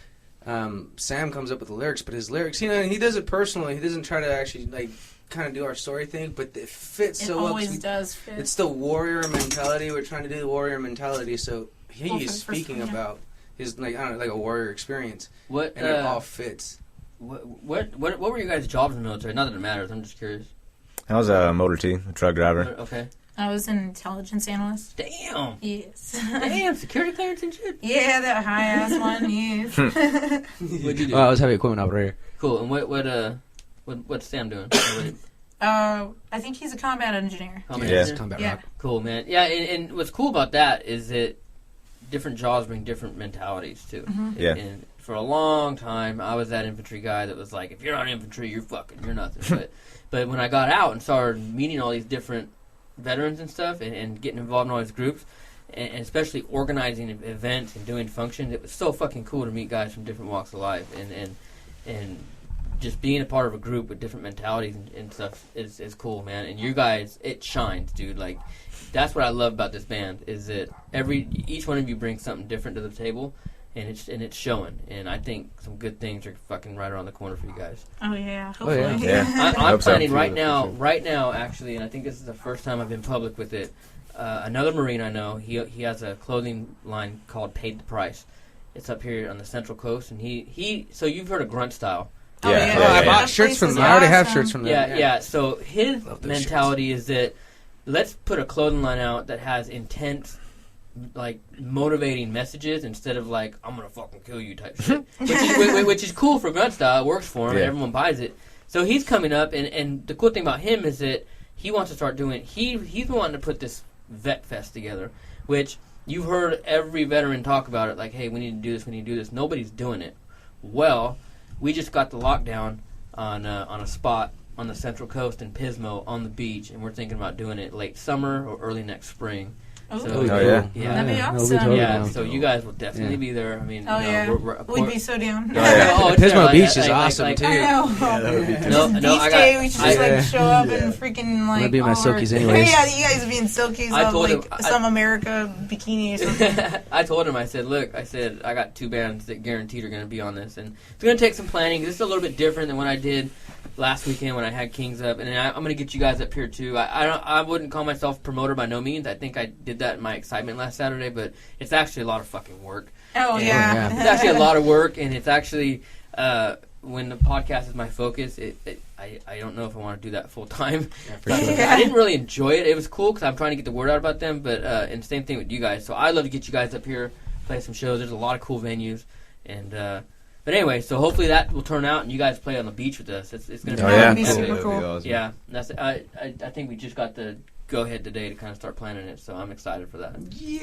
Sam comes up with the lyrics, but his lyrics, you know, he does it personally. He doesn't try to actually like kind of do our story thing, but it fits so well. It always does fit. It's the warrior mentality. We're trying to do the warrior mentality, so he is speaking about his like I don't know, like a warrior experience. What and it all fits. What were your guys' jobs in the military? Not that it matters. I'm just curious. I was a motor T, a truck driver. Okay. I was an intelligence analyst. Damn. Yes. Damn, security clearance and shit. Yeah, that high ass one. Yes. What'd you do? I was heavy equipment operator. Cool. And what's Sam doing? I think he's a combat engineer. Combat rock. Cool, man. Yeah, and what's cool about that is that different jobs bring different mentalities too. Yeah. And for a long time, I was that infantry guy that was like, if you're not infantry, you're nothing. But when I got out and started meeting all these different veterans and stuff, and getting involved in all these groups, and especially organizing events and doing functions, it was so fucking cool to meet guys from different walks of life, and just being a part of a group with different mentalities and stuff is cool, man. And you guys, it shines, dude. Like, that's what I love about this band is that each one of you brings something different to the table, and it's showing. And I think some good things are fucking right around the corner for you guys. Oh yeah, hopefully. Oh, yeah. I'm planning right now, actually, and I think this is the first time I've been public with it. Another Marine I know, he has a clothing line called Paid the Price. It's up here on the Central Coast, and so you've heard of grunt style. Oh, yeah. I bought shirts from them. I already have shirts from them. Yeah. So his mentality is that let's put a clothing line out that has intense, like, motivating messages instead of like, I'm gonna fucking kill you type shit. which is cool for grunt style. It works for him. Yeah. Everyone buys it. So he's coming up, and the cool thing about him is that he wants to start doing. He's wanting to put this vet fest together, which you've heard every veteran talk about it. Like, hey, we need to do this. We need to do this. Nobody's doing it. Well, we just got the lockdown on a spot on the Central Coast in Pismo on the beach, and we're thinking about doing it late summer or early next spring. Oh, yeah. That'd be awesome. Totally Yeah, down. so you guys will definitely be there. I mean, we'd be so down. Oh, yeah. Pismo Beach is awesome too. I know. that would be Beach day, we should just show up and freaking like. That'd be my silkies anyways. Yeah, you guys would be in silkies I of told like him- some America bikini or something. I told him, I said, look, I got 2 bands that guaranteed are going to be on this, and it's going to take some planning. This is a little bit different than what I did last weekend when I had Kings up, and I'm going to get you guys up here too. I wouldn't call myself promoter by no means. I think I did that in my excitement last Saturday, but it's actually a lot of fucking work. Oh yeah. It's actually a lot of work, and it's actually when the podcast is my focus. I don't know if I want to do that full time. For sure. Yeah. I didn't really enjoy it. It was cool because I'm trying to get the word out about them, but and same thing with you guys. So I love to get you guys up here, play some shows. There's a lot of cool venues, and but anyway, so hopefully that will turn out, and you guys play on the beach with us. It's going to be cool. super cool. Awesome. Yeah, that's I think we just got the go ahead today to kind of start planning it, so I'm excited for that.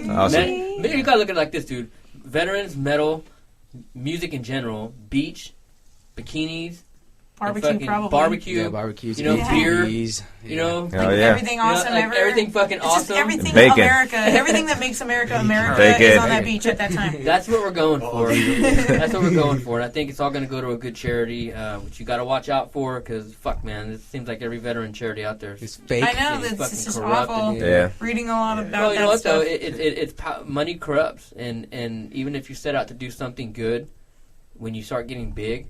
Awesome. Man, you gotta look at it like this, dude. Veterans, metal, music in general, beach, bikinis, Barbecue, fucking probably. barbecue. Yeah, barbecues. You know, Yeah. beer. EVs, You know, Oh, yeah. Everything awesome like ever. everything fucking It's just awesome. everything Bacon. America. Everything that makes America America Bacon. is on that beach at that time. That's what we're going for. That's what we're going for. And I think it's all going to go to a good charity, which you got to watch out for because, fuck, man, it seems like every veteran charity out there It's is fake. I know, It's that's it's just fucking corrupt awful. and- Yeah. Reading a lot about well, you that know what, stuff. though? Money corrupts. And even if you set out to do something good, when you start getting big,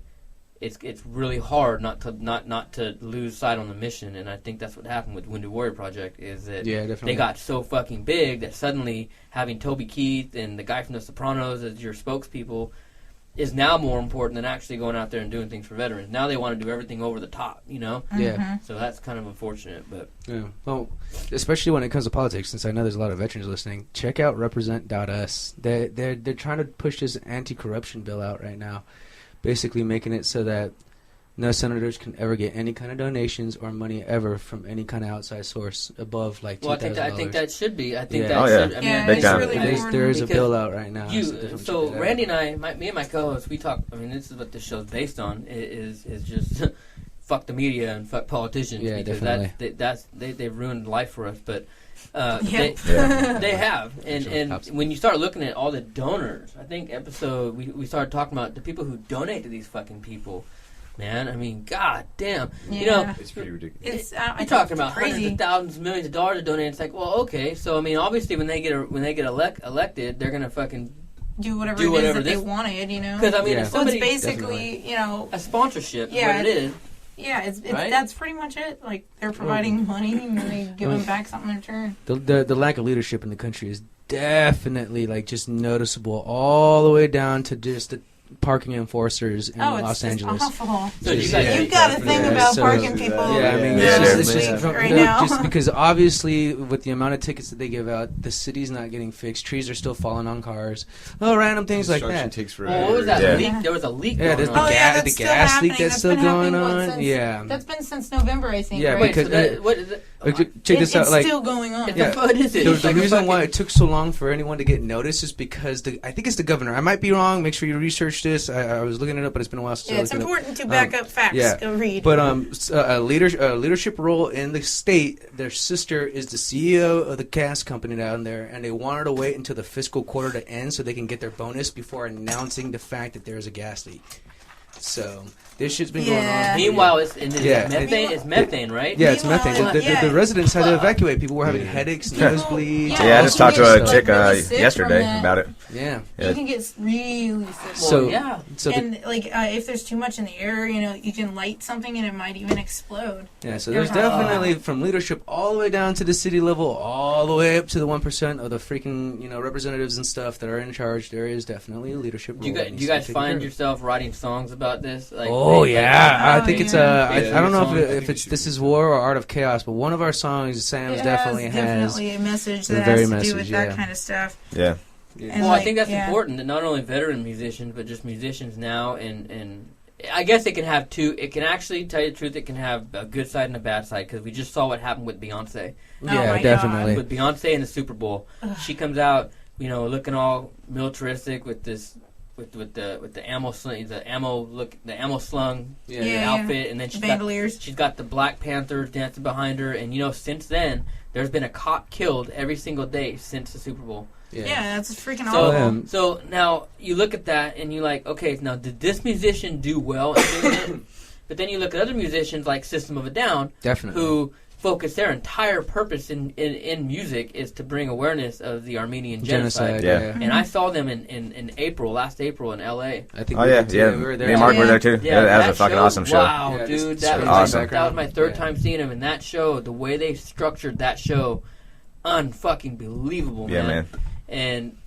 it's really hard not to lose sight on the mission, and I think that's what happened with Wounded Warrior Project is that Yeah, definitely. they got so fucking big that suddenly having Toby Keith and the guy from The Sopranos as your spokespeople is now more important than actually going out there and doing things for veterans. Now they want to do everything over the top, you know? Yeah. So that's kind of unfortunate, but Yeah. Well, especially when it comes to politics, since I know there's a lot of veterans listening, check out represent.us. They're trying to push this anti-corruption bill out right now, basically making it so that no senators can ever get any kind of donations or money ever from any kind of outside source above like $2,000. I think that should be. I think Yeah. that Oh, yeah. should. I mean, Yeah, Big it's time. really important. there is a because bill out right now. You, definitely so check it out. Randy and I, me and my co-host, we talk. I mean, this is what this show's based on. Is just fuck the media and fuck politicians. Yeah, because definitely. they've ruined life for us. But Yep. they have, and Sure, and absolutely. when you start looking at all the donors, I think we started talking about the people who donate to these fucking people. Man, I mean, god damn. Yeah. You know, It's pretty ridiculous. It's you're talking about crazy. hundreds of thousands, millions of dollars to donate. It's like, well, okay. So I mean, obviously, when they get elected, they're gonna fucking do whatever do it whatever is that this- they wanted, you know. because I mean, Yeah. if So it's somebody basically, you know, a sponsorship, Yeah, what it is. yeah, it's Right? that's pretty much it. Like they're providing money and then they give them back something in return. The lack of leadership in the country is definitely like just noticeable all the way down to just the parking enforcers in Oh, Los it's Angeles. awful. So you Just- guys, You got to think Yeah, about so- parking people. Yeah, I mean, Yeah, it's just yeah. from, Right no, now. just because obviously with the amount of tickets that they give out, the city's not getting fixed. Trees are still falling on cars. Oh, random things like Construction that. takes oh, forever. what was that Yeah. leak? There was a leak. Yeah, going there's on. the, Oh, yeah, that's the still gas leak happening. that's That's still been going happening, what, on. since- Yeah. That's been since November, I think. Yeah, right? Wait, so because, what is it? Check this out. It's Like, still going on. It's Yeah. what is it? the It's like a reason why fucking- it took so long for anyone to get noticed is because I think it's the governor. I might be wrong. Make sure you research this. I was looking it up, but it's been a while since Yeah, I it's looked it up. important to back up facts. yeah. Go read. But a leadership role in the state. Their sister is the CEO of the gas company down there, and they wanted to wait until the fiscal quarter to end so they can get their bonus before announcing the fact that there is a gas leak. So this shit's been going Yeah. on. Meanwhile, it's Yeah. methane. It's methane, right? Yeah, it's Meanwhile, methane. The yeah. residents had to evacuate. People were having headaches, nosebleeds. Yeah, I just talked to You a get, chick really sick yesterday from that. about it. Yeah. Yeah. You can get really sick. Well, So yeah. So the, And like if there's too much in the air, you know, you can light something and it might even explode. yeah, so there's definitely from leadership all the way down to the city level, all the way up to the 1% of the freaking representatives and stuff that are in charge. There is definitely a leadership role. Do you that guys, needs you to be guys taken find care of. yourself writing songs about this? Like, Oh like- yeah, I Oh, think it's yeah. I don't know Song. if it's This Is War or Art of Chaos, but one of our songs, Sam's It definitely has has. definitely a message the that very has to message, do with yeah. that kind of stuff. Yeah. And Well, I think that's yeah. important that not only veteran musicians, but just musicians now, and I guess it can have two. It can actually tell you the truth. It can have a good side and a bad side because we just saw what happened with Beyonce. Yeah, my definitely. With Beyonce in the Super Bowl, she comes out, looking all militaristic with this. With the ammo sling, the ammo slung Yeah, Yeah. outfit, and then Bandoliers. she's got the Black Panthers dancing behind her, and since then there's been a cop killed every single day since the Super Bowl. Yeah, that's freaking So, awful. so now you look at that and you're like, okay, now did this musician do well in doing it? But then you look at other musicians like System of a Down, Definitely. who focus their entire purpose in music is to bring awareness of the Armenian genocide. Yeah. And I saw them in last April in L.A. I think Oh we yeah, did too. yeah. We were Me there. and Mark too. were there too. Yeah, that was a fucking show, awesome show. Wow, Yeah, dude, it's that was, awesome. that was my third Yeah. time seeing him in that show. The way they structured that show, unfucking believable, Yeah, man. And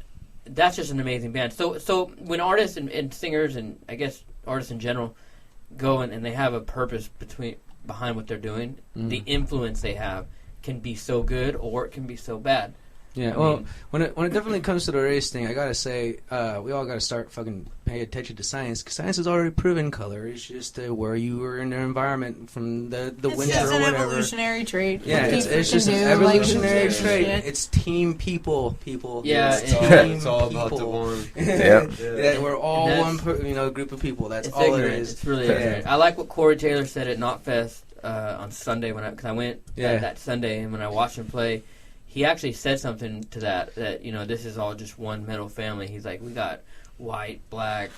that's just an amazing band. So when artists and singers and I guess artists in general go and they have a purpose behind what they're doing, the influence they have can be so good or it can be so bad. Yeah, I well, mean- when it definitely comes to the race thing, I gotta say, we all gotta start fucking paying attention to science, because science has already proven color is just where you were in the environment from the It's winter just or an whatever. evolutionary trait. Yeah, What it's people just can an do, evolutionary like, trait. shit. It's team people. Yeah, it's and- It's all about the people. one. Yep. Yeah, we're all And one, that's- group of people. That's It's all ignorant. it is. It's really Yeah. ignorant. I like what Corey Taylor said at Knotfest on Sunday because I went Yeah. that Sunday, and when I watched him play, he actually said something to that this is all just one metal family. He's like, we got white, black,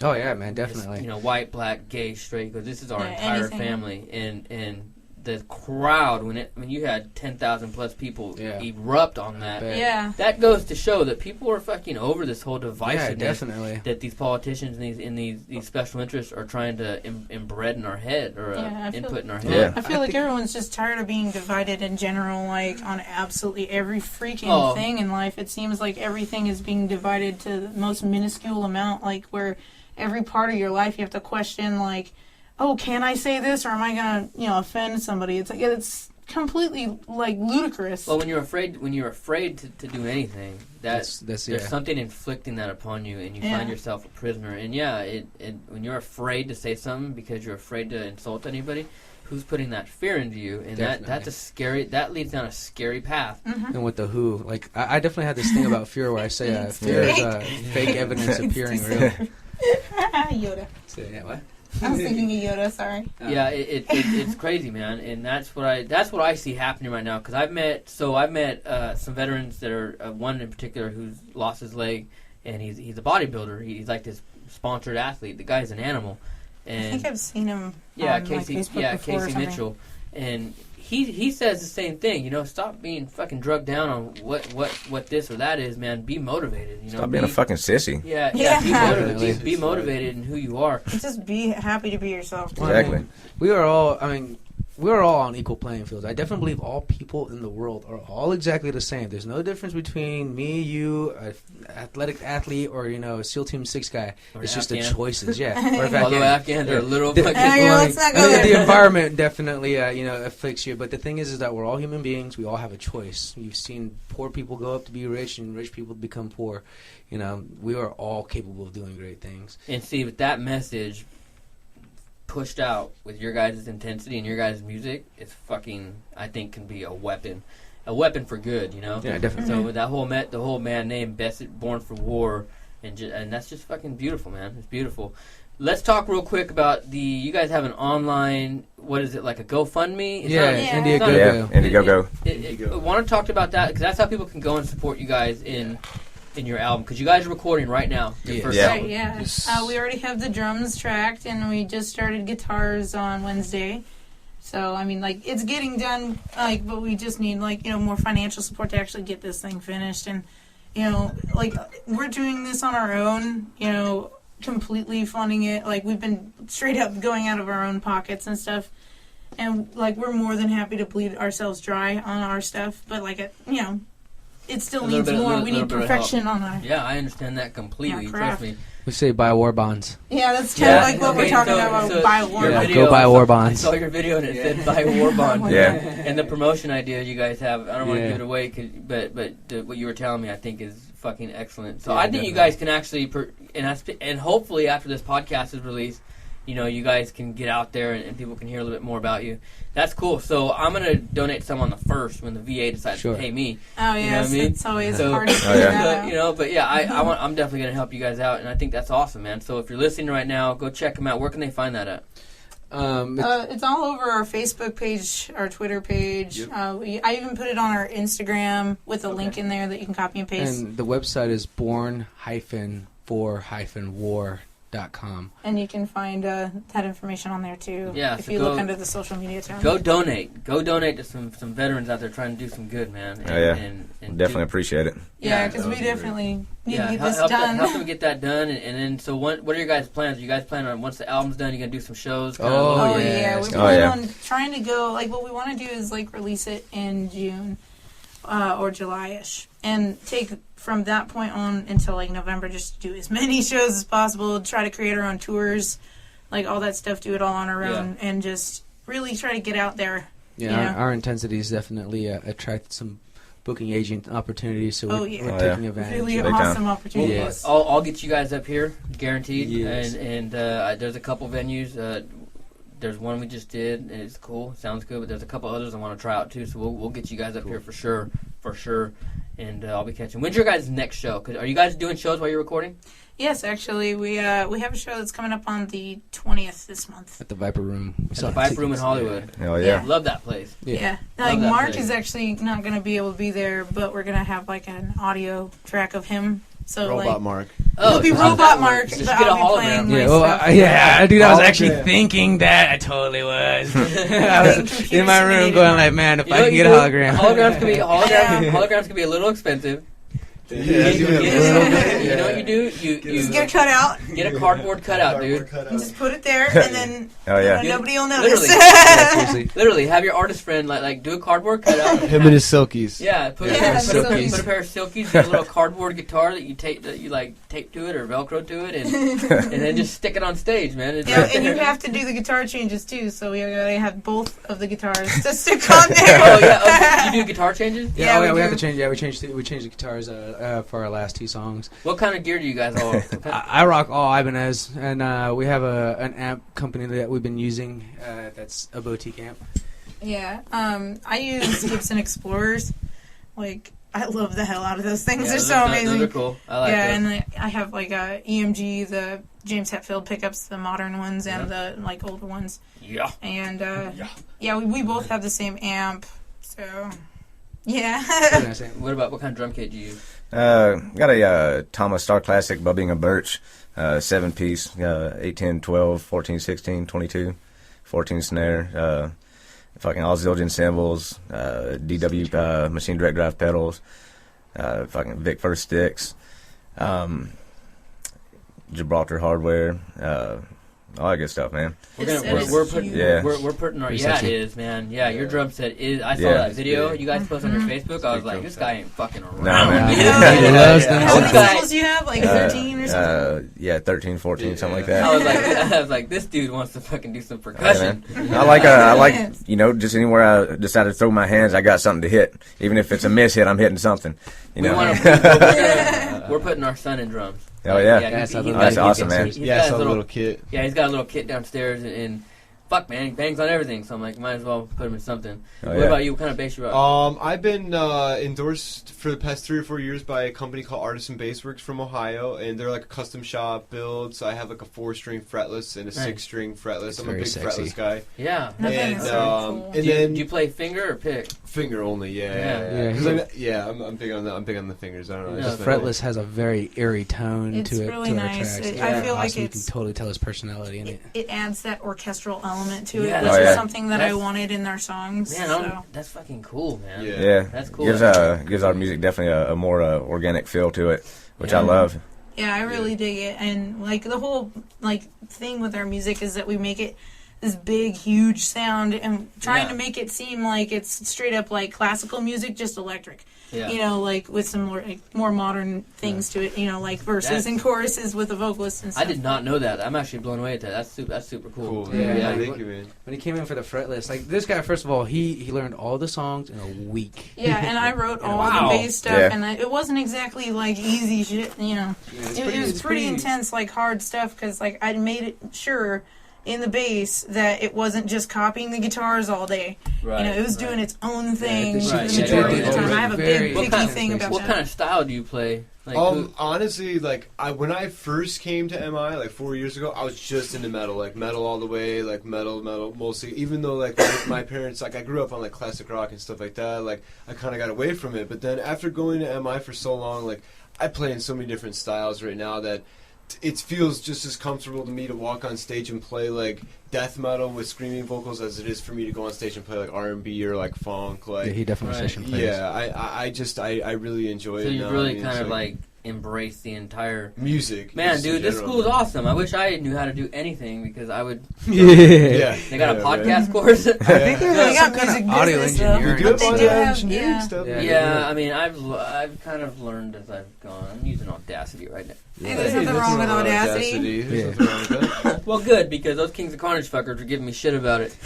Oh yeah, man, definitely. white, black, gay, straight. Because this is our Yeah, entire anything. family, and the crowd when you had 10,000 plus people Yeah. erupt on that. Bet. Yeah. That goes to show that people are fucking over this whole divisiveness. Yeah, definitely. That these politicians and these special interests are trying to embed in our head or Yeah, I feel- input in our Yeah. head. I feel like everyone's just tired of being divided in general, like on absolutely every freaking Oh. thing in life. It seems like everything is being divided to the most minuscule amount, like where every part of your life you have to question, like, oh, can I say this or am I gonna, offend somebody? It's like it's completely like ludicrous. Well, when you're afraid to do anything, That's there's yeah. something inflicting that upon you, and you Yeah. find yourself a prisoner. And when you're afraid to say something because you're afraid to insult anybody, who's putting that fear into you? And that leads down a scary path. And with the who, like I definitely had this thing about fear where I say fear is fake evidence appearing real. Yoda. So, yeah, what? I was thinking of Yoda. Sorry. Yeah, it's crazy, man, and that's what I see happening right now. Because I've met some veterans that are one in particular who's lost his leg, and he's a bodybuilder. He's like this sponsored athlete. The guy's an animal, I and think I've seen him. yeah, on, Casey, like, Facebook before or Casey something. Mitchell, and he says the same thing. Stop being fucking drugged down on what this or that is, man. Be motivated. Stop being a fucking sissy. Yeah, Yeah. be motivated in who you are. Just be happy to be yourself. Exactly. We are all. I mean, we are all on equal playing fields. I definitely believe all people in the world are all exactly the same. There's no difference between me, you, an athletic athlete, or a SEAL Team 6 guy. Or It's just the Afghan. choices. Yeah. Or if Although Afghan. Afghans are little The- fucking. Yeah, let's not go I mean, there. the environment definitely, afflicts you. But the thing is that we're all human beings. We all have a choice. You've seen poor people go up to be rich, and rich people become poor. We are all capable of doing great things. And see, with that message pushed out with your guys' intensity and your guys' music, it's fucking, I think, can be a weapon for good, Yeah, definitely. So with that the whole man name, Born for War, and that's just fucking beautiful, man. It's beautiful. Let's talk real quick about you guys have an online, what is it, like a GoFundMe? It's Yeah, not- Yeah. Indiegogo. Yeah, Indiegogo. Indiegogo. I want to talk about that because that's how people can go and support you guys in your album, because you guys are recording right now. Your Yes. first Yeah. Right, album. yeah. Yes. We already have the drums tracked, and we just started guitars on Wednesday. So, I mean, it's getting done, but we just need, more financial support to actually get this thing finished. And, we're doing this on our own, completely funding it. We've been straight up going out of our own pockets and stuff. And, we're more than happy to bleed ourselves dry on our stuff. But, it still A little needs bit- more. little- We little need bit of perfection on our... Yeah, I understand that completely. Yeah, Trust craft. me. We say buy war bonds. Yeah, that's kind of like what we're Okay, talking so- about. so Buy war. your Yeah, video, go buy I war saw- bonds. I saw your video and it said buy war bonds. Yeah. And the promotion idea you guys have, I don't want to Yeah. give it away, but what you were telling me, I think is fucking excellent. So Yeah, I think you definitely. guys can actually, and hopefully after this podcast is released, you guys can get out there and people can hear a little bit more about you. That's cool. So I'm gonna donate some on the first when the VA decides Sure. to pay me. Oh You know yes, what I mean? it's always So- hard to Oh, figure yeah. that out. But yeah, I'm definitely gonna help you guys out, and I think that's awesome, man. So if you're listening right now, go check them out. Where can they find that at? It's all over our Facebook page, our Twitter page. Yep. I even put it on our Instagram with a link in there that you can copy and paste. and the website is born-for-war.com. And you can find that information on there too. Yeah, if so you go- look under the social media tab. Go donate to some veterans out there trying to do some good, man. And, Oh, yeah. and Definitely do- appreciate it. Yeah, because that we would be great. definitely need Yeah, to get this help done. help them get that done, and then so what are your guys' plans? Are you guys planning on once the album's done, you're gonna do some shows? kinda Oh, Oh local? yeah, yes. we Oh, plan yeah. on trying to go. What we want to do is release it in June or July-ish, and take from that point on until November. Just do as many shows as possible. Try to create our own tours, all that stuff. Do it all on our own, and just really try to get out there. Yeah, Yeah. Our intensity has definitely attracted some booking agent opportunities, so we're taking advantage. Really of it. awesome opportunity. Yes. I'll get you guys up here, guaranteed. Yes. And there's a couple venues. There's one we just did, and it's cool, sounds good. But there's a couple others I want to try out too. So we'll get you guys up here for sure. And I'll be catching. When's your guys' next show? Are you guys doing shows while you're recording? Yes, actually, we have a show that's coming up on the 20th this month. At the Viper Room. At the Viper Room in Hollywood. Oh yeah. Love that place. Yeah. Love Like that Mark place. is actually not going to be able to be there, but we're going to have like an audio track of him. So Robot like Mark. it'll be so how's Robot that Mark, work? Just but get a I'll be playing hologram. my Yeah, well, stuff. dude, I was Hologram. actually thinking that. I totally was. I was in my room Computer-simulated going Mark. like, man, if You know I what can you get a do? hologram. Holograms can be a little expensive. Yeah, You know what you do? You Just get it cut out get a cardboard cutout, dude. and just put it there, and then Oh yeah. nobody will notice. Literally. Yeah, seriously. Literally, have your artist friend like do a cardboard cutout. Him and his silkies. Yeah, put Yeah, a pair of silkies, get a little cardboard guitar that you tape to it or Velcro to it, and then just stick it on stage, man. It's Yeah, right and you there. have to do the guitar changes too, so we gotta have both of the guitars to stick on there. Oh yeah, you do guitar changes? Yeah, we we have to do. change. Yeah, we changed the guitars for our last two songs. What kind of gear do you guys all? I rock all Ibanez, and we have an amp company that we've been using. That's a boutique amp. Yeah, I use Gibson Explorers. Like, I love the hell out of those things. Yeah, They're those so are- amazing. Those are cool. I like Yeah, those. and I have like a EMG, the James Hetfield pickups, the modern ones and the like older ones. Yeah. And we both have the same amp, so yeah. What can I say? What kind of drum kit do you use? Got a Thomas Star Classic Bubbing and Birch, 7-piece, 8, 10, 12, 14, 16, 22, 14 snare, fucking all Zildjian cymbals, DW machine direct drive pedals, fucking Vic First sticks, Gibraltar hardware, all that good stuff, man. We're putting Yeah. we're putting our Pretty it sexy. is, man. Yeah, your drum set is. I saw Yeah. that video you guys posted on your Facebook. I was big like, drum this set. guy ain't fucking around. Nah, man. Yeah. He loves them. How many Guy- cymbals do you have? Like 13 or something? Yeah, 13, 14, something like I that. was like, this dude wants to fucking do some Hey, percussion. man. I like, just anywhere I decide to throw my hands, I got something to hit. Even if it's a miss hit, I'm hitting something. You We know. want to. We're putting our son in drums. Oh, yeah. Yes, he- I he- love That's that. awesome, man. He's Yeah, got I saw his the little kit. Yeah, he's got a little kit downstairs, and fuck, man, he bangs on everything. So I'm like, might as well put him in something. Oh, What yeah. about you? What kind of bass you rock? I've been endorsed for the past 3 or 4 years by a company called Artisan Bassworks from Ohio, and they're like a custom shop build. So I have like a 4-string fretless and a Nice. 6-string fretless. It's I'm a very big sexy. fretless guy, Yeah. That thing and is so cool. and Do then you play finger or pick? finger only. Yeah. Yeah. Yeah. 'Cause I'm big on the fingers. I don't know. Yeah. Just Fretless has a very airy tone It's to it. really to our nice. tracks. It- I feel like awesome. You it's- can totally tell his personality in it. It adds that orchestral element to it, Yeah, which oh, is yeah. something that I That's- wanted in our songs. Man, so. that's fucking cool, man. Yeah. Yeah, That's cool. Gives our music definitely a more organic feel to it, which I Yeah. love. Yeah, I really dig it, and like the whole like thing with our music is that we make it this big, huge sound, and trying Yeah. to make it seem like it's straight up like classical music, just electric. Yeah. You know, like with some more modern things to it. You know, like verses That's- and choruses with the vocalist and I stuff. did not know that. I'm actually blown away at that. That's super cool. Cool. Yeah. Yeah, thank you, man. When he came in for the fretless, like this guy, first of all, he learned all the songs in a week. Yeah, and I wrote all Wow. the bass stuff, Yeah. and it wasn't exactly like easy shit. You know, it was pretty intense, like hard stuff, because like I made it sure in the bass that it wasn't just copying the guitars all day. Right. You know, it was doing its own thing she- for she the majority did of the it time. I have a very- big What picky kind of- thing about What that. kind of style do you play? Like, Honestly, like when I first came to MI like 4 years ago, I was just into metal, like metal all the way, like metal mostly. Even though like my parents, like I grew up on like classic rock and stuff like that, like I kind of got away from it. But then after going to MI for so long, like I play in so many different styles right now that it feels just as comfortable to me to walk on stage and play like death metal with screaming vocals as it is for me to go on stage and play like R&B or like funk. Like Yeah, he definitely Right. session plays. yeah, I really enjoy so it. you now. really I mean, kind it's of like embrace the entire. music. Man, just in dude, this general. school's awesome. I wish I knew how to do anything because I would. Yeah, They got a yeah, podcast right. course. I think They they got have music audio business stuff. engineering. good They on do the have, engineering yeah. stuff. Yeah. Yeah, I mean, I've kind of learned as I've gone. I'm using Audacity right now. Hey, there's nothing wrong with Audacity. There's nothing wrong with that. Well, good, because those Kings of Carnage fuckers were giving me shit about it.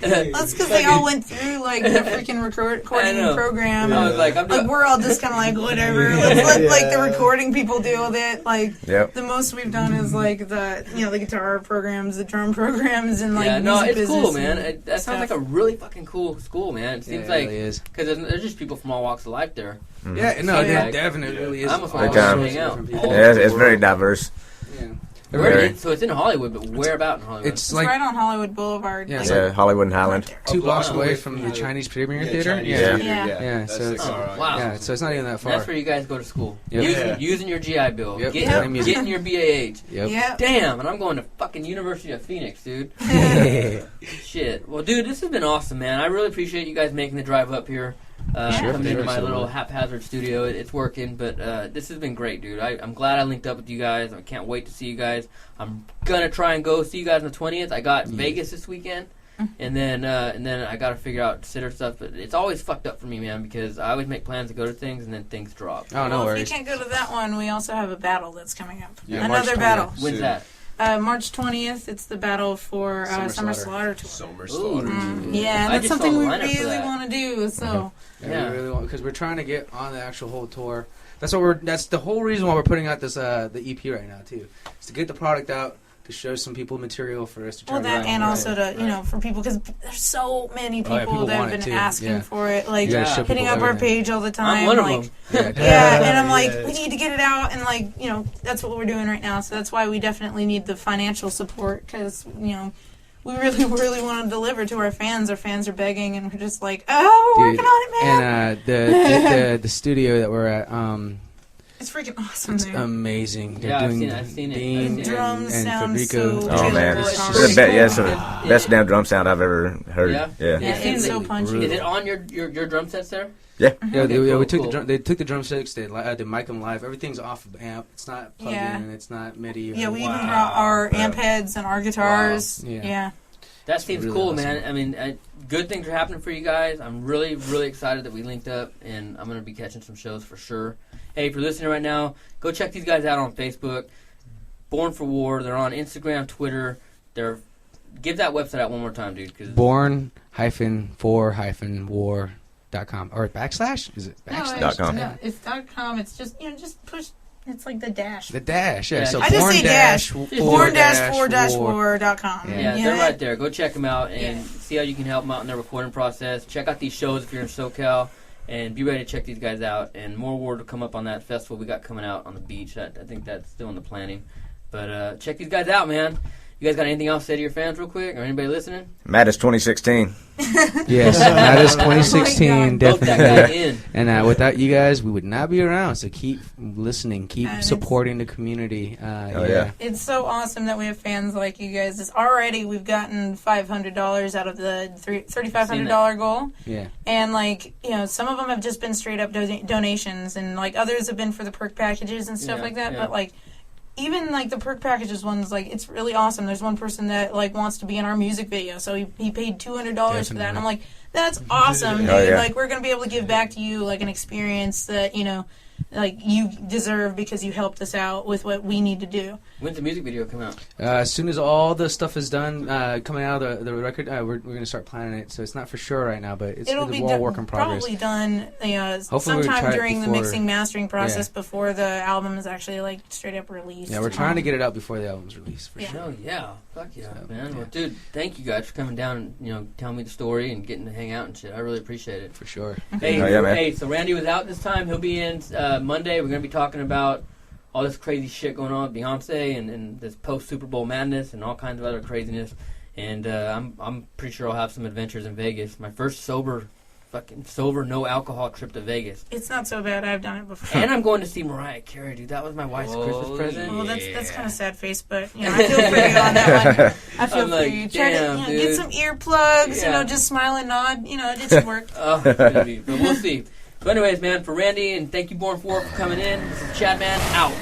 That's because they all went through like the freaking recording program. I was like, we're all just kind of like whatever. Let's let like the recording people deal with it. Like the most we've done is like the the guitar programs, the drum programs, and like music it's cool, business man. That sounds like a really fucking cool school, man. It seems it like really is. because there's just people from all walks of life there. Yeah, no, there definitely really is. I almost Big want to time. hang out. Yeah, it's very diverse. Yeah. So it's in Hollywood, but where about in Hollywood? It's It's like right on Hollywood Boulevard. Yeah, like, Yeah, Hollywood and Highland. 2 blocks away from the Chinese Premiere Theater. Chinese Yeah. theater, Yeah. That's So like it's- wow. Yeah, so it's not even that far. That's where you guys go to school. Yep. Using your GI Bill. Yep. Getting your BAH. Yep. Yep. Damn, and I'm going to fucking University of Phoenix, dude. Shit. Well, dude, this has been awesome, man. I really appreciate you guys making the drive up here. Coming into my little haphazard studio. It's working, but this has been great, dude. I'm glad I linked up with you guys. I can't wait to see you guys. I'm gonna try and go see you guys on the 20th. I got Vegas this weekend, and then I gotta figure out sitter stuff. But it's always fucked up for me, man, because I always make plans to go to things and then things drop. Oh, no Well, worries. if you can't go to that one, we also have a battle that's coming up. Yeah, Another March 20th. battle. When's that? March 20th, it's the battle for Summer Slaughter Tour. Summer Ooh. Slaughter. Yeah, I that's just something saw the we lineup for really that. want to do. So Yeah. We really want, because we're trying to get on the actual whole tour. That's the whole reason why we're putting out this the EP right now too. Is to get the product out, to show some people material for us to try well, that to and also to for people, because there's so many people, people that want have it been too. asking Yeah. for it, like You gotta show hitting people up our everything. page all the time. I'm one of like, them. Yeah, and I'm like, Yeah. we need to get it out, and like, that's what we're doing right now. So that's why we definitely need the financial support, because we really, really want to deliver to our fans. Our fans are begging, and we're just like, oh, we're working on it, man. And the studio that we're at, it's freaking awesome it's there. amazing. They're Yeah, I've doing seen it. I've seen it. Dean I've seen it. Drums and sound Federico. so Oh man, chill. It's It's just it's the really best, cool. the best damn drum sound I've ever heard. Yeah? Yeah. Yeah, it's so punchy. Is it on your drum sets there? Yeah, Okay, we took cool. They took the drumsticks. They mic them live. Everything's off of amp. It's not plugged in. It's not MIDI. Yeah, we even brought our amp heads and our guitars. Wow. Yeah. Yeah. That seems Really cool, awesome. man. I mean, good things are happening for you guys. I'm really, really excited that we linked up, and I'm going to be catching some shows for sure. Hey, if you're listening right now, go check these guys out on Facebook. Born for War. They're on Instagram, Twitter. Give that website out one more time, dude. 'Cause born-for-war.com or backslash? Is it backslash? .com. No, it's .com. It's just just push. It's like the dash. The dash, yeah. Yeah. So I just say dash. Born-4-war.com. Yeah, they're right there. Go check them out and see how you can help them out in their recording process. Check out these shows if you're in SoCal, and be ready to check these guys out. And more word will come up on that festival we got coming out on the beach. I think that's still in the planning. But check these guys out, man. You guys got anything else to say to your fans real quick, or anybody listening? Madness 2016. Yes, that is 2016, Vote that definitely. guy in. And without you guys, we would not be around. So keep listening, keep And supporting the community. yeah. It's so awesome that we have fans like you guys. Already we've gotten $500 out of the $3,500 goal. Yeah. And some of them have just been straight up donations, and others have been for the perk packages and stuff Yeah, like that. yeah. But even the perk packages ones, it's really awesome. There's one person that wants to be in our music video, so he paid $200 for that. And I'm like, that's awesome, dude. Oh, yeah. We're gonna be able to give back to you an experience that you deserve, because you helped us out with what we need to do. When's the music video come out? As soon as all the stuff is done, coming out of the record, we're going to start planning it. So it's not for sure right now, but It'll be all work in progress. probably done Hopefully we'll try sometime it during the before- mixing mastering process, before the album is actually straight up released. Yeah, we're trying to get it out before the album's released, for Yeah. sure. Oh, yeah. Fuck yeah, So, man. yeah. Well, dude, thank you guys for coming down and, telling me the story and getting to hang out and shit. I really appreciate it. For sure. Hey, Oh, yeah, man. hey, so Randy was out this time. He'll be in Monday. We're going to be talking about all this crazy shit going on with Beyonce and this post-Super Bowl madness and all kinds of other craziness. And I'm pretty sure I'll have some adventures in Vegas. My first sober, no alcohol trip to Vegas. It's not so bad. I've done it before. And I'm going to see Mariah Carey, dude. That was my wife's Christmas present. Well, that's kind of sad face, but I feel for you on that one. I feel I'm for like, you. Try damn, to dude. get some earplugs, Yeah. just smile and nod. It should work. Oh, maybe. But we'll see. So anyways, man, for Randy, and thank you, Born for coming in. This is Chadman, out.